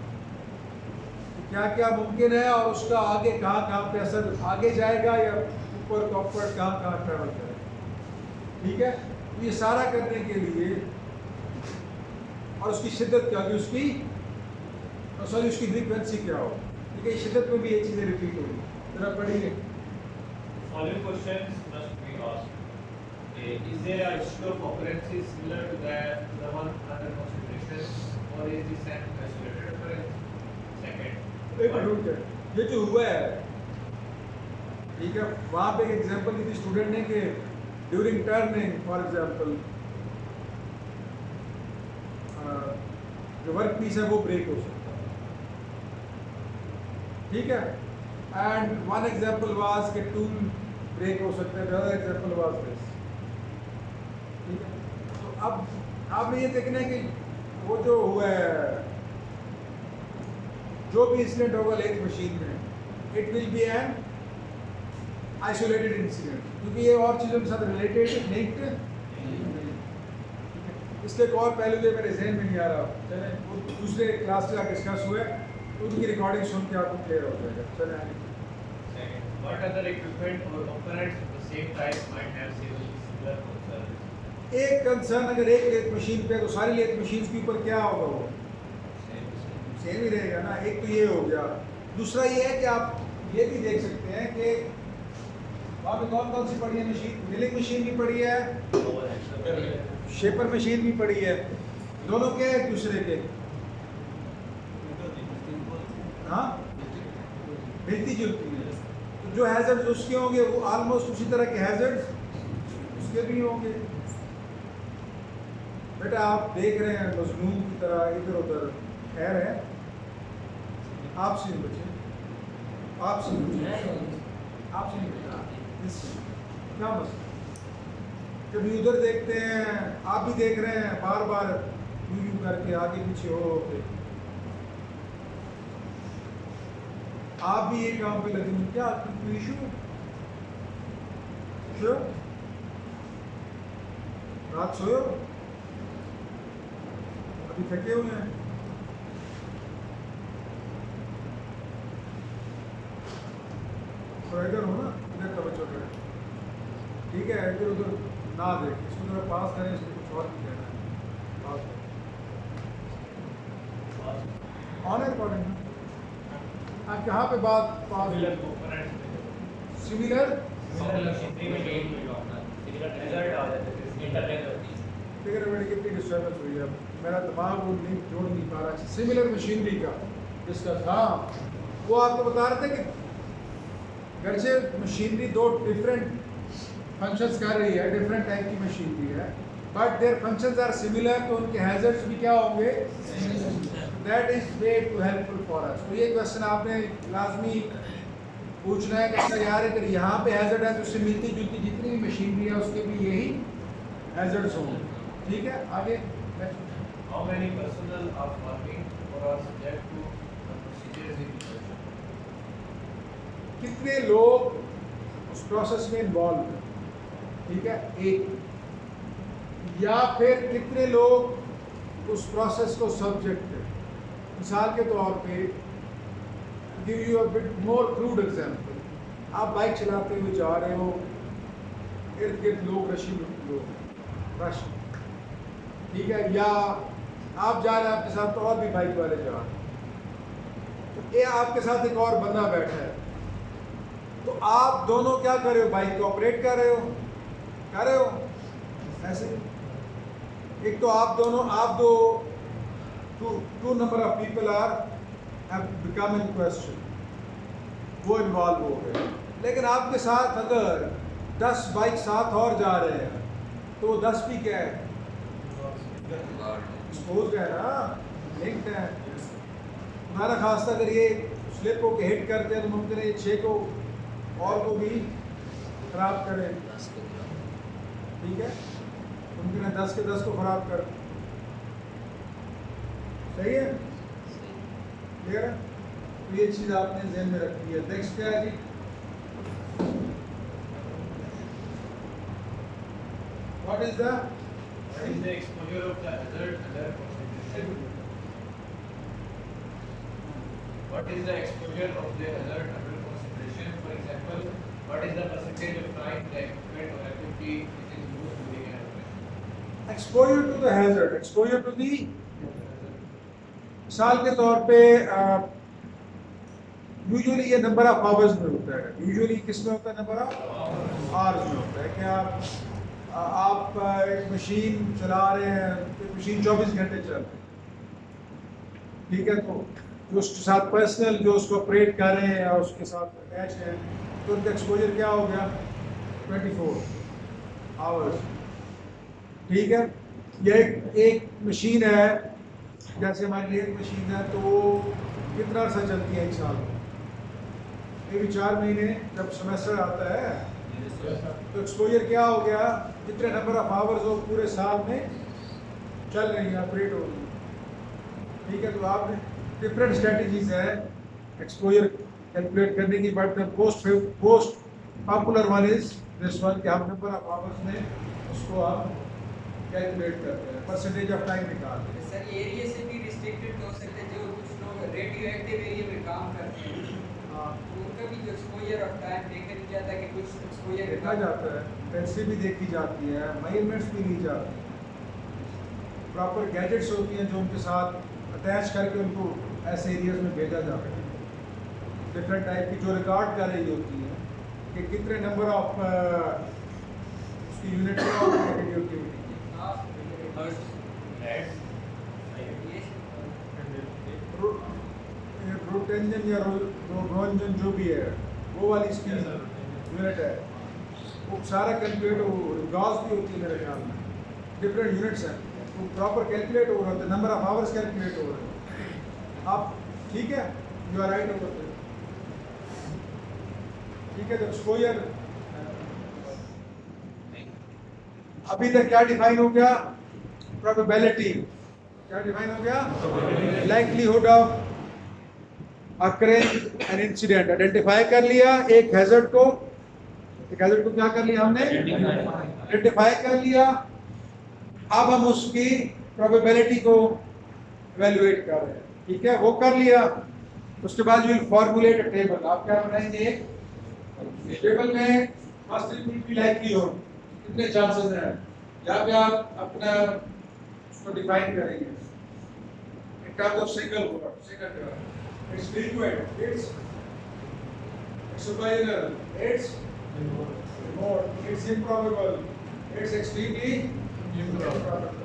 कि क्या क्या मुमकिन है और उसका आगे कहाँ पे असर आगे जाएगा या ऊपर अपवर्ड कहाँ ट्रैवल करेगा, ठीक है। तो ये सारा करने के लिए और उसकी शिद्दत क्या होगी, उसकी फ्रीक्वेंसी क्या हो, ठीक है। शिद्दत में भी ये चीज़ें रिपीट होगी। जरा पढ़िए। Following questions must be asked. Is there a issue of occurrence similar to the one under consideration, or is this an isolated occurrence? Second, एक मिनट रुक, ये जो हुआ है, ठीक है, वहाँ पे एक एग्जांपल दी थी स्टूडेंट ने कि ड्यूरिंग टर्निंग फॉर एग्जांपल जो वर्क पीस है वो ब्रेक हो सकता है, ठीक है। एंड वन एग्जांपल वाज कि टूल ब्रेक हो सकता है, अदर एग्जांपल वाज दिस, ठीक है। तो अब आपने ये देखना है कि वो जो हुआ है, जो भी इंसिडेंट होगा लेथ मशीन में, it will be an isolated incident, क्योंकि ये और चीज़ों के साथ रिलेटेड लिंक्ड, इसलिए एक और पहलू जो मेरे जहन में नहीं आ रहा, चले वो दूसरे क्लास से डिस्कस हुए तो उनकी रिकॉर्डिंग सुन के आपको क्लियर हो जाएगा। चले आगे। second, what other equipment or components of the same type might have similar concerns? एक कंसर्न अगर एक लेथ मशीन पे तो सारी लेथ मशीन के ऊपर क्या होगा, वो सेम ही रहेगा ना। एक तो ये हो गया, दूसरा ये है कि आप ये भी देख सकते हैं कि वहाँ पे कौन कौन सी पड़ी है मशीन, मिलिंग मशीन भी पड़ी है, शेपर मशीन भी पड़ी है, दोनों के एक दूसरे के हाँ मिलती जुलती है। तो जो हैजर्ड्स उसके होंगे वो ऑलमोस्ट उसी तरह के हैजर्ड्स उसके भी होंगे। बेटा आप देख रहे हैं मजनून की तरह इधर उधर खैर है, आपसे नहीं बचे, आपसे नहीं बचे, आपसे नहीं बचा, क्या मसला। कभी उधर देखते हैं, आप भी देख रहे हैं, बार बार यूं करके आगे पीछे हो के आप भी ये काम पे लगे हैं, क्या कोई इशू रात सोयो, अभी थके हुए हैं, तो इधर हो ना, इधर तवज्जो करें, ठीक है। इधर उधर ना देखें, इसको थोड़ा पास करें, इसको कुछ और नहीं कहना है, पास करें ऑन रिकॉर्डिंग। आप कहाँ पे बात पास Similar components. सिमिलर फिगर में कितनी डिस्टर्बेंस हुई है, मेरा दिमाग वो लिंक जोड़ नहीं पा रहा। सिमिलर मशीनरी का जिसका हाँ वो आपको बता रहे थे कि घर से मशीनरी दो डिफरेंट फंक्शंस कर रही है, डिफरेंट टाइप की मशीनरी है, but their functions are similar, तो उनके हैजर्ड्स भी क्या होंगे, that is way too helpful for us. तो ये क्वेश्चन आपने लाजमी पूछना है कि अच्छा यार अगर यहाँ पे हैजर्ड है तो उससे मिलती जुलती जितनी भी मशीनरी है उसके भी यही हैजर्ड्स होंगे, ठीक है। आगे How many personnel are working or are subject to the procedures in question? कितने लोग उस प्रोसेस में इन्वॉल्व हैं, ठीक है, एक, या फिर कितने लोग उस प्रोसेस को सब्जेक्ट हैं। मिसाल के तौर पे give you a bit more crude example, आप बाइक चलाते हुए जा रहे हो, इर्द गिर्द लोग रश, ठीक है, या आप जा रहे हैं, आपके साथ तो और भी बाइक वाले जा रहे हैं, तो ये आपके साथ एक और बंदा बैठा है, तो आप दोनों क्या कर रहे हो, बाइक को ऑपरेट कर रहे हो ऐसे। एक तो आप दोनों, आप दो, two number of people are have become in question, वो इन्वॉल्व हो गए। लेकिन आपके साथ अगर 10 बाइक साथ और जा रहे हैं तो वो 10 भी क्या है, एक्सपोज है ना, लिंक्ड है। हमारा खास अगर ये स्लिप को हिट करते हैं तो मुमकिन है ये 6 को और को भी खराब करें, ठीक है, मुमकिन है 10 के 10 को खराब कर। सही है, क्लियर है? तो ये चीज़ आपने ध्यान में रखी है। नेक्स्ट क्या है जी, what is the exposure of the hazard under concentration? What is the exposure of the hazard under concentration? For example, what is the percentage of time the equipment or activity which is used during an operation? Exposure to the hazard, exposure to the, मिसाल के तौर पे usually ये number of hours में होता है, usually किस में होता है, नंबर ऑफ आवर्स में होता है कि आप एक मशीन चला रहे हैं, तो मशीन 24 घंटे चल रही है, ठीक है, तो जो उसके साथ पर्सनल जो उसको ऑपरेट कर रहे हैं या उसके साथ अटैच है, तो उनका एक्सपोजर क्या हो गया, 24 आवर्स, ठीक है। या एक मशीन है, जैसे हमारी एक मशीन है, तो वो कितना अर्सा चलती है एक साल में, ये भी 4 महीने जब सेमेस्टर आता है, तो एक्सपोजर क्या हो गया, जितने नंबर ऑफ आवर्स हो पूरे साल में चल रही है, ऑपरेट हो रही है, ठीक है। तो आपने डिफरेंट स्ट्रेटजीज है एक्सपोजर कैलकुलेट करने की, but post popular one is this one कि हम नंबर ऑफ आवर्स में उसको हम कैलकुलेट करते हैं, परसेंटेज ऑफ टाइम निकालते हैं। सर ये एरिया से भी रिस्ट्रिक्टेड हो सकते हैं, जो कुछ लोग रेडियो एक्टिव एरिया में काम करते हैं, तो उनका भी जो एक्सपोजर ऑफ टाइम देखा नहीं जाता कि कुछ एक्सपोजर देखा जाता है, पेंसिल भी देखी जाती है, मेजरमेंट्स भी ली जाती है, प्रॉपर गैजेट्स होती हैं जो उनके साथ अटैच करके उनको ऐसे एरियाज में भेजा जाता है, डिफरेंट टाइप की जो रिकॉर्ड कर रही होती है कि कितने नंबर ऑफ उसकी यूनिट क्या होती है रेडियोएक्टिविटी की, रोटेंजन या रोंजन जो भी है वो वाली इसकी यूनिट है, वो सारा कैलकुलेट हो, गॉस भी होती है मेरे ख्याल में, डिफरेंट यूनिट्स हैं, वो प्रॉपर कैलकुलेट हो रहा है, नंबर ऑफ आवर्स कैलकुलेट हो रहे हैं आप, ठीक है, you are right over there, ठीक है। तो एक्सपोजर अभी तक क्या डिफाइन हो गया, प्रोबेबिलिटी क्या डिफाइन हो गया, likelihood of occurrence an incident, identify कर लिया एक हैजर्ड को, क्या कर लिया हमने, आइडेंटिफाई कर लिया, अब हम उसकी प्रोबेबिलिटी को इवैल्यूएट कर रहे हैं, ठीक है, वो कर लिया। उसके बाद you will formulate a table, आप क्या बनाएंगे, टेबल में पॉसिबिलिटी लाइक्लीहुड कितने चांसेस हैं, यहाँ पे आप अपना उसको डिफाइन करेंगे in terms of single word, single term, it's frequent, it's occasional, it's remote, it's improbable, it's extremely improbable।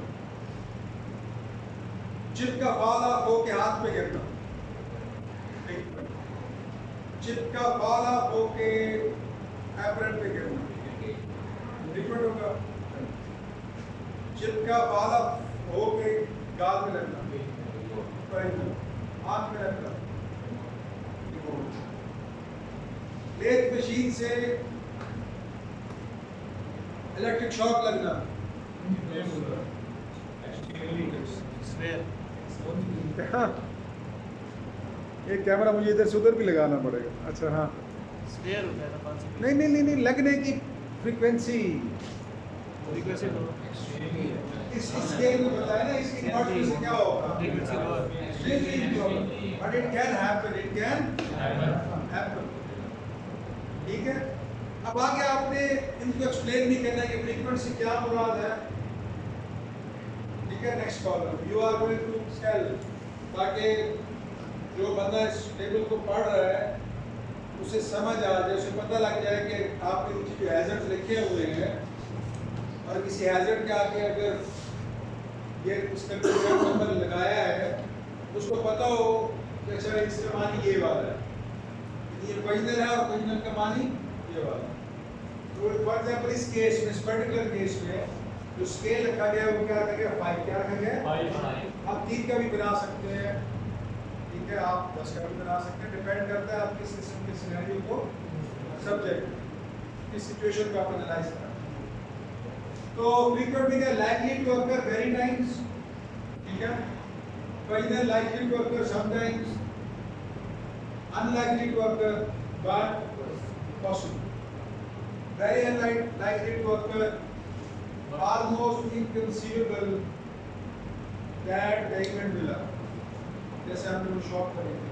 Chip का फाला हो के हाथ पे गिरना, चिप का फाला हो के एप्रन पे गिरना, फ्रीक्वेंट होगा। चिप का फाला हो के गाल में लगना, आँख में लगना, लेथ मशीन से इलेक्ट्रिक शॉक लगना, एक कैमरा मुझे इधर से उधर भी लगाना पड़ेगा, अच्छा हाँ, नहीं नहीं नहीं नहीं, लगने की फ्रीक्वेंसी इस स्केल में बताया ना, इसकी इम्पोर्टेंस क्या होगा, but it can happen, it can happen, ठीक है। अब आगे आपने इनको एक्सप्लेन नहीं करना है कि फ्रीक्वेंसी क्या मुराद है, ठीक है, next column you are going to tell, ताकि जो बंदा इस टेबल को पढ़ रहा है उसे समझ आ जाए, उसे पता लग जाए कि आपके नीचे जो हैजर्ड लिखे हुए हैं और किसी हैजर्ड के आगे अगर ये इसका नंबर लगाया है तो उसको पता हो कि अच्छा इसका मानी ये वाला है, ये ओरिजिनल है और ओरिजिनल का मानी ये वाला। तो फॉर एग्जांपल इस केस में, इस पर्टिकुलर केस में जो स्केल रखा गया है वो क्या रखा गया, 5 क्या रखा गया है। आप 3 का भी बना सकते हैं, ठीक है, आप 10 का भी बना सकते हैं, डिपेंड करता है आप किस किस्म के सिनेरियो को, सब्जेक्ट किस सिचुएशन को आप एनालाइज कर रहे हैं। तो फ्रीक्वेंटली क्या, likely to occur very times, ठीक है, original likely to occur sometimes, unlikely to occur but possible, very unlikely to occur, almost inconceivable that the event will occur, जैसे हम लोग शॉर्ट करेंगे।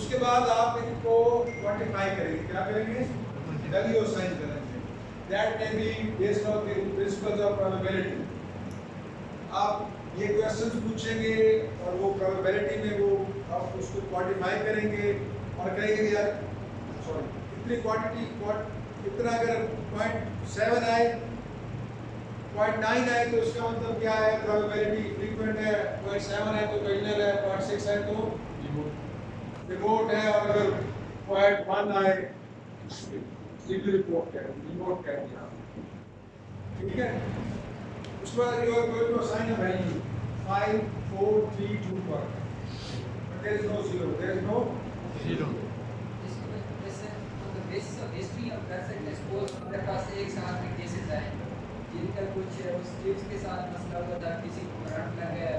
उसके बाद आप इनको क्वांटिफाई करेंगे, क्या करेंगे, वैल्यू असाइन करेंगे, that may be based on the principles of probability। आप ये क्वेश्चंस पूछेंगे और वो प्रोबेबिलिटी में वो आप उसको क्वांटिफाई करेंगे और कहेंगे यार सॉरी इतनी क्वांटिटी इतना अगर 0.7 आए 0.9 आए तो इसका मतलब क्या है, प्रोबेबिलिटी फ्रीक्वेंट है, 0.7 है तो ओरिजिनल है, 0.6 है तो रिमोट है, और अगर 0.1 आए रिमोट कह दिया, ठीक है। उसके बाद you are going to assign a value 5, 4, 3, 2 पर, but there is no zero, there is no zero। जैसे on the basis of history हम कर सकते हैं, suppose हमारे पास एक साथ में केसेस आए जिनका कुछ उस चिप्स के साथ मसला हुआ था, किसी को करंट लग गया,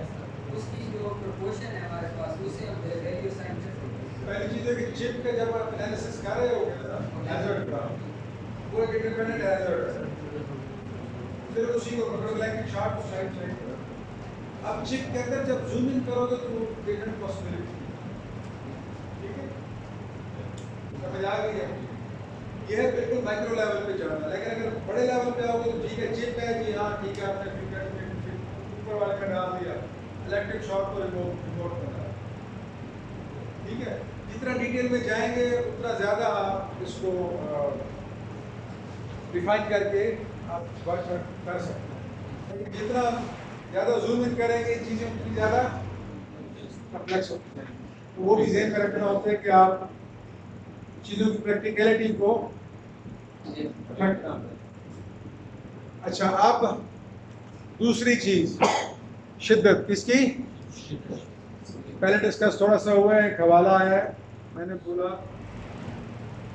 उसकी जो प्रोपोर्शन है हमारे पास उसे हम वैल्यू असाइन कर सकते हैं। पहली चीज है कि चिप का जब आप एनालिसिस कर रहे हो हैजर्ड का, वो एक इंडिपेंडेंट हैजर्ड है, फिर उसी को पकड़ो लाइक चार्ट को साइड करो। अब चिप के अंदर जब जूम इन करोगे तो डिफरेंट पॉसिबिलिटी, ठीक है, समझ आ गई है। ये है बिल्कुल माइक्रो लेवल पे जाना, लेकिन अगर बड़े लेवल पे आओगे तो ठीक है चिप है जी, हाँ ठीक है, आपने फिंगर ऊपर वाले का डाल दिया, इलेक्ट्रिक शॉक को रिमोट करना, ठीक है। जितना डिटेल में जाएंगे उतना ज़्यादा आप इसको डिफाइन करके आप वर्क कर सकते हैं, लेकिन जितना ज़्यादा जूम इन करेंगे चीज़ें उतनी ज़्यादा कॉम्प्लेक्स होती हैं। तो वो भी ज़हन में रखना होता है कि आप चीज़ों की प्रैक्टिकलिटी को अफेक्ट ना करें। अच्छा, अब दूसरी चीज़ शिद्दत, किसकी, पहले डिस्कस थोड़ा सा हुआ है, एक हवाला आया है, मैंने बोला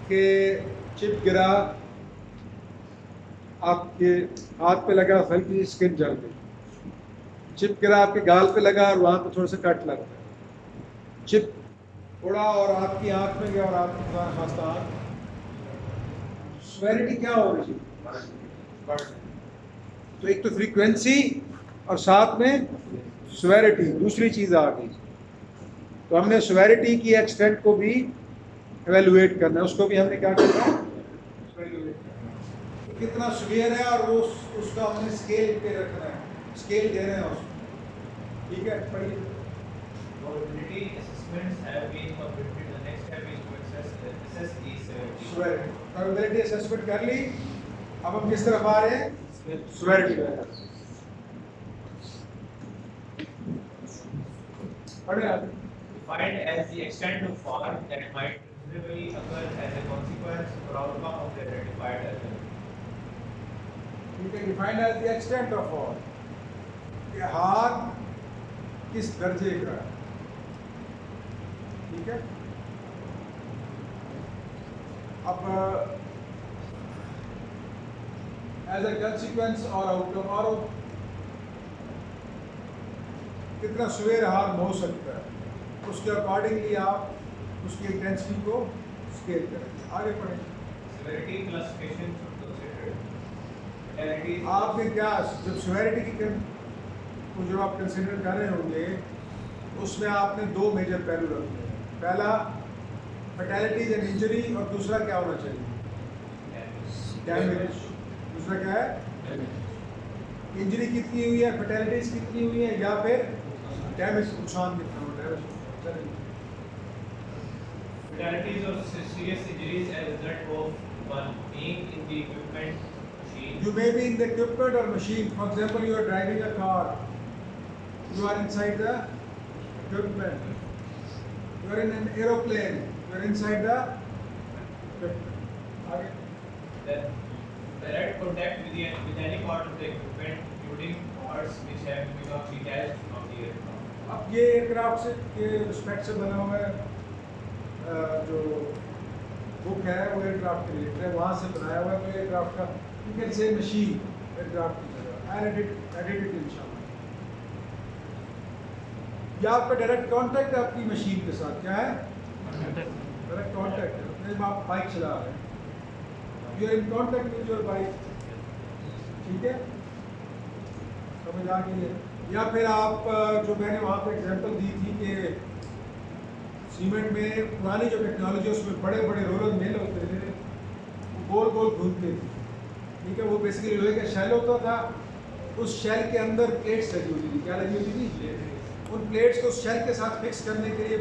कि चिप गिरा, आपके हाथ पे लगा, हल्की स्किन जल गई, चिप गिरा आपके गाल पे लगा और वहाँ पे थोड़ा सा कट लग गया, चिप उड़ा और आपकी आँख में गया और आपकी खासा आँख, स्वेरिटी क्या हो रही है, तो एक तो फ्रीक्वेंसी और साथ में स्वेरिटी, दूसरी चीज़ आ गई। तो हमने स्वेरिटी की एक्सटेंट को भी एवेलुएट करना है, उसको भी हमने क्या करना है, कितना सीवियर है और वो उसका हमने स्केल पे रखना है, स्केल दे रहे हैं उसको, ठीक है। पढ़िए। Probability assessments have been completed. The next step is to assess the severity. Probability assessment कर ली, अब हम किस तरफ आ रहे हैं, स्वेरिटी पे। पढ़े आप। Defined as the extent of fall that might reasonably occur as a consequence or outcome of the identified event. You can define as the extent of fall, कि हाथ किस दर्जे का है, ठीक है। अब एज ए कंसिक्वेंस और आउटकम, और कितना सुवेर हार्म हो सकता है, उसके अकॉर्डिंगली आप उसकी इंटेंसिटी को स्केल करेंगे। आगे पढ़ें। Severity classification should consider fatality. आपने क्या, जब सिवियरिटी की को जब आप कंसिडर कर रहे होंगे उसमें आपने दो मेजर पहलू रखने हैं, पहला फैटेलिटीज एंड इंजरी और दूसरा क्या होना चाहिए, डैमेज। दूसरा क्या है, इंजरी कितनी हुई है, फर्टिलिटीज कितनी हुई है, या फिर डैमेज नुकसान कितना हुआ damage. Fatalities or serious injuries as a result of one being in the equipment machine. You may be in the equipment or machine. For example, you are driving a car. You are inside the equipment. You are in an aeroplane. You are inside the equipment. Then direct contact with any part of the equipment, including parts which have become detached from the aircraft. अब ये aircraft से के respect से बना हुआ है जो book है वो एयरक्राफ्ट के लिए है, वहाँ से बनाया हुआ है तो एयरक्राफ्ट का you can say machine aircraft की जगह एडिटेड इंशाल्लाह। या आपका डायरेक्ट कांटेक्ट है आपकी मशीन के साथ, क्या है डायरेक्ट कांटेक्ट है। जब आप बाइक चला रहे हैं you are in contact with your bike, ठीक है, समझ आ गई है। या फिर आप जो मैंने वहाँ पे एग्जांपल दी थी कि सीमेंट में पुरानी जो टेक्नोलॉजी उसमें बड़े बड़े रोलर मिल होते थे, वो गोल गोल घूमते थे, ठीक है, वो बेसिकली लोहे का शेल होता था, उस शेल के अंदर प्लेट्स लगी होती थी, क्या लगी होती थी, उन प्लेट्स को शेल के साथ फिक्स करने के लिए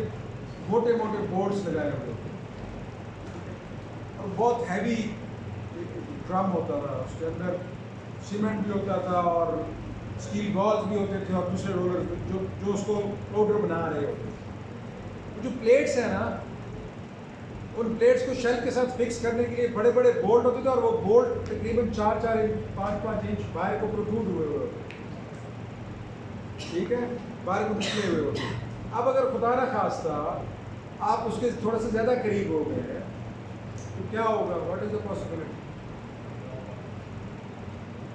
मोटे मोटे बोर्ड्स लगाए हुए होते और बहुत हैवी ड्रम होता था, उसके अंदर सीमेंट भी होता था और स्टील बॉल्स भी होते थे और दूसरे रोलर जो उसको पाउडर बना रहे होते थे। जो प्लेट्स है ना, उन प्लेट्स को शेल के साथ फिक्स करने के लिए बड़े बड़े बोल्ट होते थे और वो बोल्ट तकरीबन 4-4 इंच 5-5 इंच बाहर को प्रोट्रूड हुए होते, ठीक है, बाहर को निकले हुए होते। अब अगर खुदा ना खास्ता आप उसके थोड़ा सा ज़्यादा करीब हो गए तो क्या होगा, व्हाट इज द पॉसिबिलिटी,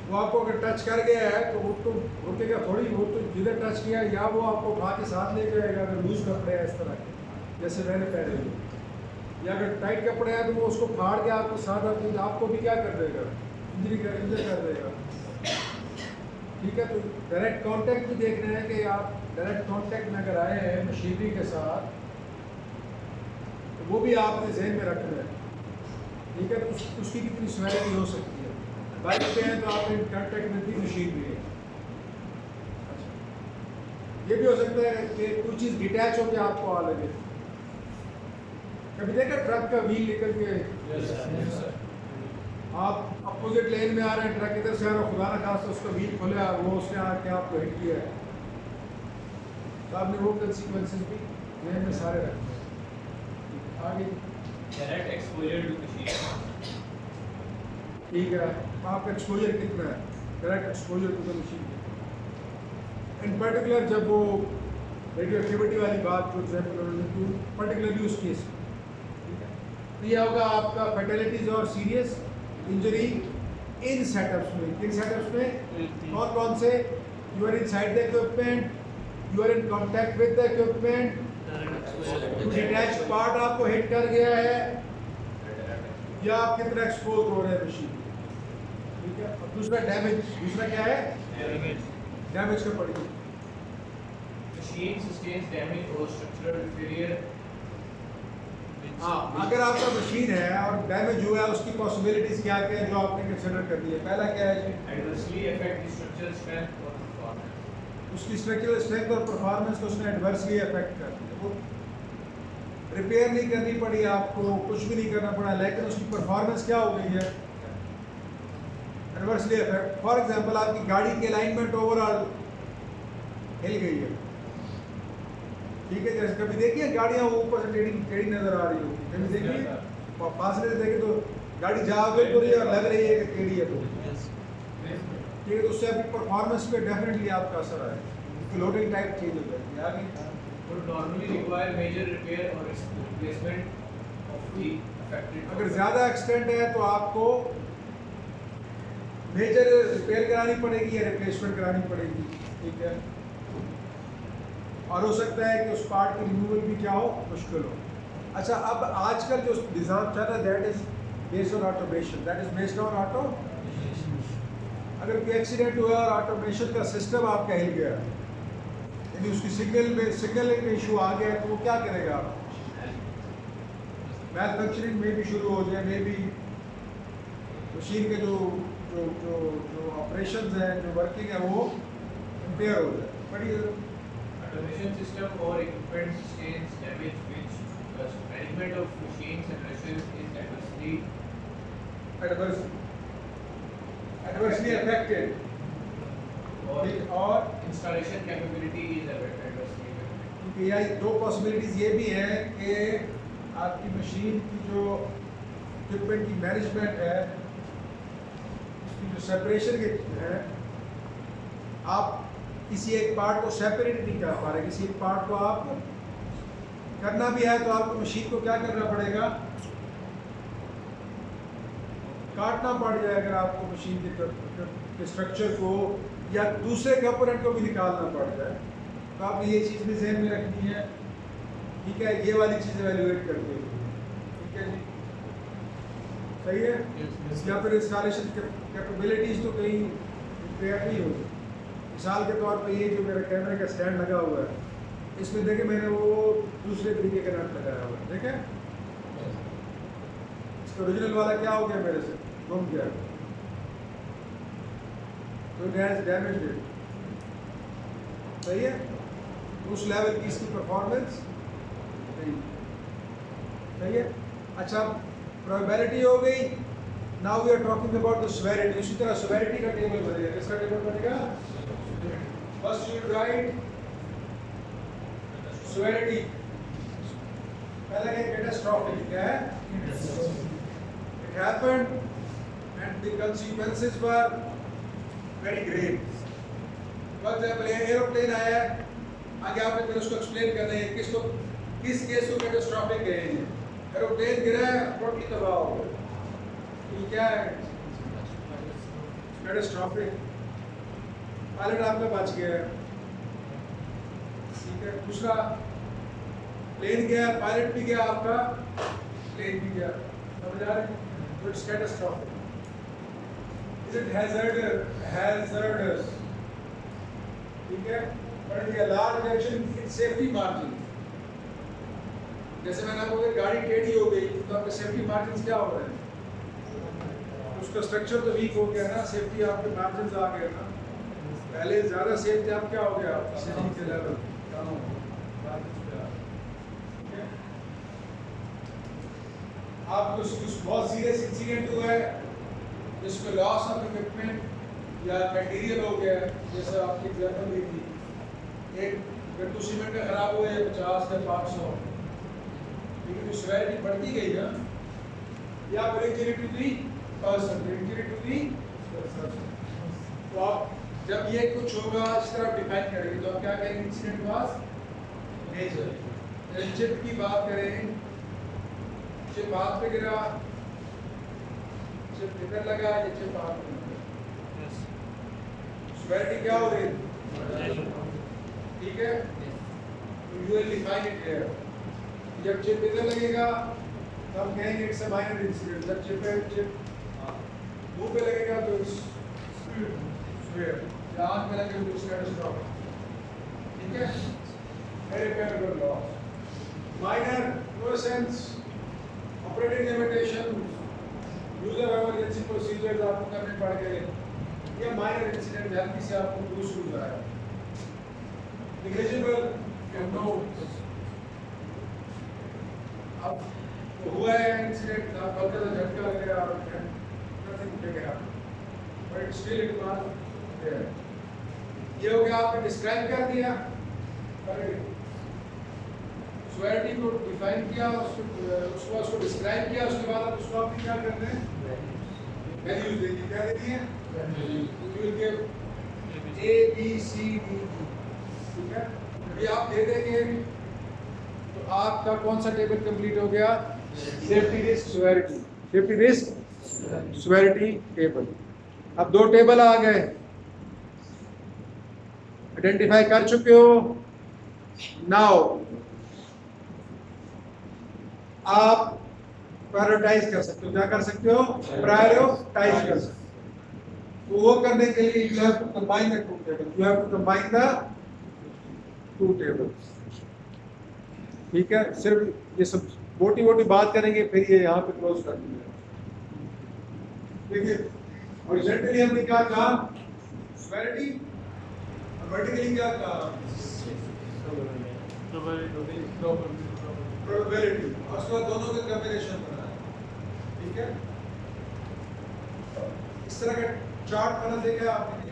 वो आपको अगर टच कर गया है तो वो तो रुकेगा थोड़ी, वो तो जिधर टच किया या वो आपको उठा के साथ ले जाएगा अगर लूज कपड़े हैं इस तरह के जैसे मैंने पहने हुए, या अगर टाइट कपड़े हैं तो वो उसको फाड़ के आपको साथ आपको भी क्या कर देगा, इंजर कर देगा, ठीक है। तो डायरेक्ट कांटेक्ट भी देख रहे हैं कि आप डायरेक्ट कांटेक्ट में अगर आए हैं मशीनरी के साथ तो वो भी आपने जहन में रखना है, ठीक है। तो उसकी कितनी सिवियरिटी हो सकती है, बाइक पे हैं तो आप इन कांटेक्ट में भी मशीन भी है। अच्छा, ये भी हो सकता है कि कोई चीज़ डिटैच होकर आपको आ लगे, कभी देखा ट्रक का व्हील निकल के आप अपोजिट लेन में आ रहे हैं, ट्रक इधर से आ रहा है, खुदा ना खास्ता उसका व्हील खोला, वो उसने आके आपको हिट किया है, तो आपने वो कंसिक्वेंसेस भी ध्यान में सारे रखते हैं। आगे Direct exposure to machine. ठीक है, आपका एक्सपोजर कितना है, direct exposure to the machine, in particular जब वो रेडियो एक्टिविटी वाली बात जो एग्जाम्पल उन्होंने पर्टिकुलर यूज केस, ठीक है। तो ये होगा आपका फर्टिलिटीज और सीरियस इंजरी इन सेटअप्स में, किन सेटअप्स में, कौन कौन से, you are inside the equipment, you are in contact with the equipment, detach part आपको हिट कर गया है, या आप कितना एक्सपोज हो रहे हैं मशीन, ठीक है। और दूसरा डैमेज, दूसरा क्या है, डैमेज का पड़ी, Machine sustains damage or structural failure. हाँ, अगर आपका मशीन है और डैमेज हुआ है उसकी पॉसिबिलिटीज क्या क्या है जो आपने कंसिडर कर दी है। पहला क्या है जी, Adversely affect the structural strength or performance. उसकी स्ट्रक्चरल स्ट्रेंथ और परफॉर्मेंस को उसने एडवर्सली अफेक्ट कर दिया, वो रिपेयर नहीं करनी पड़ी आपको, कुछ भी नहीं करना पड़ा, लेकिन उसकी परफॉर्मेंस क्या हो गई है, एडवर्सली अफेक्ट। फॉर एग्जांपल आपकी गाड़ी की अलाइनमेंट ओवरऑल हिल गई है, ठीक है, जैसे कभी देखिए गाड़ियाँ ऊपर से टेढ़ी नजर आ रही होगी, कभी देखिए फासले से देखें तो गाड़ी जा बिल्कुल रही है और लग रही है कि टेढ़ी है, तो ठीक है, तो उससे आपकी परफॉर्मेंस पे डेफिनेटली आपका असर आएगा, लोडिंग टाइप चेंज हो जाएगी। आगे Would normally require major repair or replacement of the affected. अगर ज़्यादा एक्सटेंट है तो आपको मेजर रिपेयर करानी पड़ेगी या रिप्लेसमेंट करानी पड़ेगी, ठीक है। और हो सकता है कि उस पार्ट की रिमूवल भी क्या हो, मुश्किल हो। अच्छा, अब आजकल जो निज़ाम चल रहा है that is based on automation, that is based on auto. अगर कोई एक्सीडेंट हुआ और ऑटोमेशन का सिस्टम आपका हिल गया, यानी उसकी सिग्नलिंग में इशू आ गया, तो वो क्या करेगा, मैन्युफैक्चरिंग में भी शुरू हो जाए, मे भी मशीन के जो जो जो जो ऑपरेशंस हैं, जो वर्किंग है, वो इम्पेयर हो जाए। पढ़िए Automation system or equipment sustains damage which the management of machines and machines is adversely affected or और installation capability is adversely affected. क्योंकि यह दो पॉसिबिलिटीज ये भी हैं कि आपकी मशीन की जो इक्विपमेंट की मैनेजमेंट है, उसकी जो सेपरेशन की है, आप किसी एक पार्ट को सेपरेट नहीं कर पा रहे, किसी एक पार्ट को आप करना भी है तो आपको मशीन को क्या करना पड़ेगा, काटना पड़ जाए। अगर आपको मशीन के स्ट्रक्चर को या दूसरे कंपोनेंट को भी निकालना पड़ जाए, तो आपको ये चीज़ भी ज़हन में रखनी है। ठीक है, ये वाली चीज़ एवेल्युएट करते हुए, ठीक है जी, सही है। या फिर इंस्टॉलेशन कैपेबिलिटीज़ तो कहीं इम्पेयर नहीं होगी। मिसाल के तौर पे ये जो मेरा कैमरे का स्टैंड लगा हुआ है, इसमें देखें मैंने वो दूसरे तरीके का नट लगाया हुआ है, देखें इसका ओरिजिनल वाला क्या हो गया, मेरे से गुम गया, तो इट हैज डैमेज्ड इट। सही है, उस लेवल की इसकी परफॉर्मेंस नहीं, सही है। अच्छा, प्रोबेबिलिटी हो गई। Now we are talking about the severity. उसी तरह सेवेरिटी का टेबल बनेगा। किसका टेबल बनेगा? फर्स्ट यू राइट सेवेरिटी, पहले क्या कैटास्ट्रोफिक, क्या है, it happened and the consequences were very grave। For example aeroplane आया है, आगे आपने फिर उसको एक्सप्लेन करना है किस केस को कैटास्ट्रोफिक कहेंगे। एरोप्लेन गिरा है, टोटली तबाह हो गया, ये क्या है, कैटास्ट्रोफिक। पायलट आपका बच गया है, ठीक है। दूसरा, प्लेन गया, पायलट भी गया आपका, प्लेन भी गया, समझ आ रहे हैं? तो it's catastrophic. Is it hazardous, ठीक है। But the large reduction in safety margin, जैसे मैंने आपको कहा गाड़ी टेढ़ी हो गई तो आपके सेफ्टी मार्जिन क्या हो रहे हैं, उसका स्ट्रक्चर तो वीक हो गया ना, सेफ्टी आपके मार्जिन आ गए ना। पहले ज़्यादा सेफ थे, आप क्या हो गया, आपका सेफ्टी के लेवल कम हो गया। आपको कुछ बहुत सीरियस इंसिडेंट हुआ है जिसमें लॉस ऑफ इक्विपमेंट या मटेरियल हो गया, जैसे आपकी एग्जाम्पल दी थी, एक गट्टू सीमेंट का खराब हुआ है 50 या 500, लेकिन तो सेवेरिटी बढ़ती गई ना, या फिर इंजरी टू दी पर्सन, तो आप जब ये कुछ होगा इस तरह डिफाइन करेंगे तो आप क्या कहेंगे, इंसिडेंट वाज मेजर। चिप की बात करें, चिप हाथ पे गिरा, चिप इधर लगा, ये चिप हाथ पे लगा, सेवेरिटी क्या हो रही है, ठीक है। You will define it here. जब चिप इधर लगेगा तो हम कहेंगे इट्स अ माइनर इंसिडेंट। जब चिप मुंह पे लगेगा तो इट्स स्क्वायर, आंख में लगेगा तो कैटास्ट्रोफिक, ठीक है। irreparable loss, minor nuisance, operating limitations, use of emergency procedures आपको करने पड़ गए, ये माइनर इंसिडेंट जल्दी से आपको लूज हो जाएगा। negligible no, अब हुआ है इंसिडेंट, आप हल्का सा झटका लग गया और nothing big happened, but still it was there। ये हो गया, आपने डिस्क्राइब कर दिया, सेवेरिटी को डिफाइन किया, उसको डिस्क्राइब किया, उसके बाद आप उसको आपने क्या करते हैं, वैल्यूज देंगे। क्या देती हैं, A B C D, ठीक है। अभी आप दे देंगे तो आपका कौन सा टेबल कंप्लीट हो गया, safety risk severity, safety risk severity table. अब दो टेबल आ गए, आइडेंटिफाई कर चुके हो। नाउ आप प्रायोरिटाइज कर सकते हो, क्या कर सकते हो, प्रायोरिटाइज कर सकते हो। तो वो करने के लिए you have to combine the two table, you have to combine the two tables, ठीक है। सिर्फ ये सब मोटी मोटी बात करेंगे, फिर ये यहाँ पे क्लोज कर देंगे। देखिए हॉरिजॉन्टली हमने क्या कहा? सिवियरिटी। और वर्टिकली क्या कहा? प्रोबेबिलिटी। और उसके बाद दोनों का कॉम्बिनेशन बना है, ठीक है? इस तरह का चार्ट बना देखा आपने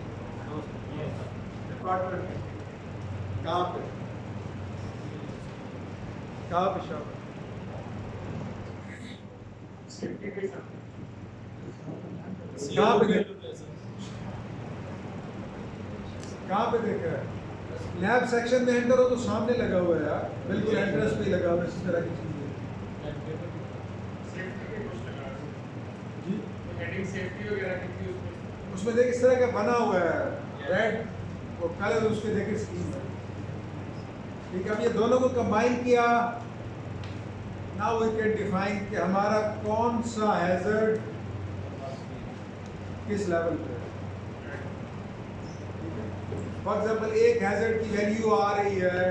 डिपार्टमेंट में? कहाँ पे शामिल? कहाँ पे देखा है? लैब सेक्शन में एंटर हो तो सामने लगा हुआ है यार, बिल्कुल एंट्रेंस पे ही लगा हुआ है, इस तरह की चीजें जी। उसमें देख इस तरह का बना हुआ है रेड और कलर, उसके देखे स्कीम है, ठीक है? अब ये दोनों को कंबाइन किया, नाउ वी कैन डिफाइन कि हमारा कौन सा हैजर्ड किस लेवल पे है। फॉर एग्जाम्पल एक हैजर्ड की वैल्यू आ रही है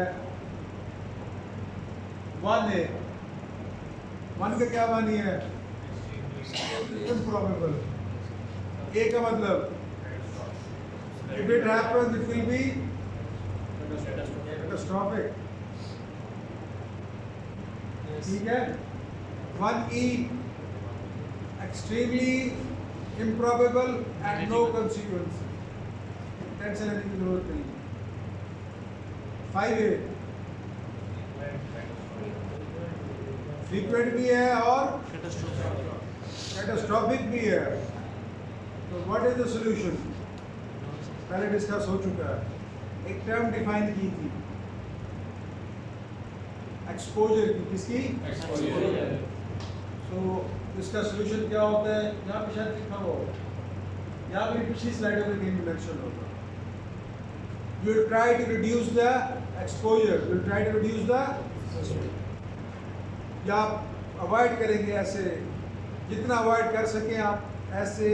1 है, 1 का क्या मानी है? इम्प्रॉबेबल। ए का मतलब if it happens it will be catastrophic, ठीक है? 1E extremely improbable and no consequence, tension लेने की जरूरत नहीं। 5A फ्रीक्वेंट भी है और कैटास्ट्रॉफिक भी है। तो व्हाट इज द सॉल्यूशन? पहले डिस्कस हो चुका है, एक टर्म डिफाइन की थी एक्सपोजर की। किसकी? एक्सपोजर। सो इसका सॉल्यूशन क्या होता है? यहाँ पे शायद लिखा हुआ होगा, यहाँ पे पिछली स्लाइड में कहीं मेंशन होगा। You will try to reduce the exposure. You will try to reduce the, या आप अवॉइड करेंगे ऐसे, जितना अवॉइड कर सकें आप ऐसे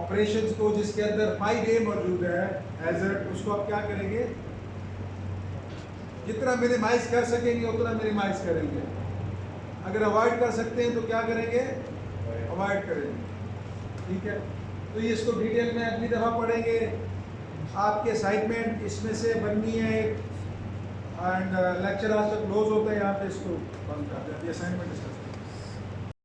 ऑपरेशंस को जिसके अंदर 5A मौजूद है हैजर्ड, उसको आप क्या करेंगे? जितना मिनिमाइज कर सकेंगे उतना मिनिमाइज करेंगे। अगर अवॉइड कर सकते हैं तो क्या करेंगे? अवॉइड करेंगे, ठीक है? तो ये इसको डिटेल में अगली दफ़ा पढ़ेंगे। आपके असाइनमेंट इसमें से बननी है एंड लेक्चर आज तक क्लोज होता है, यहाँ पे इसको बंद कर दें। Assignment discuss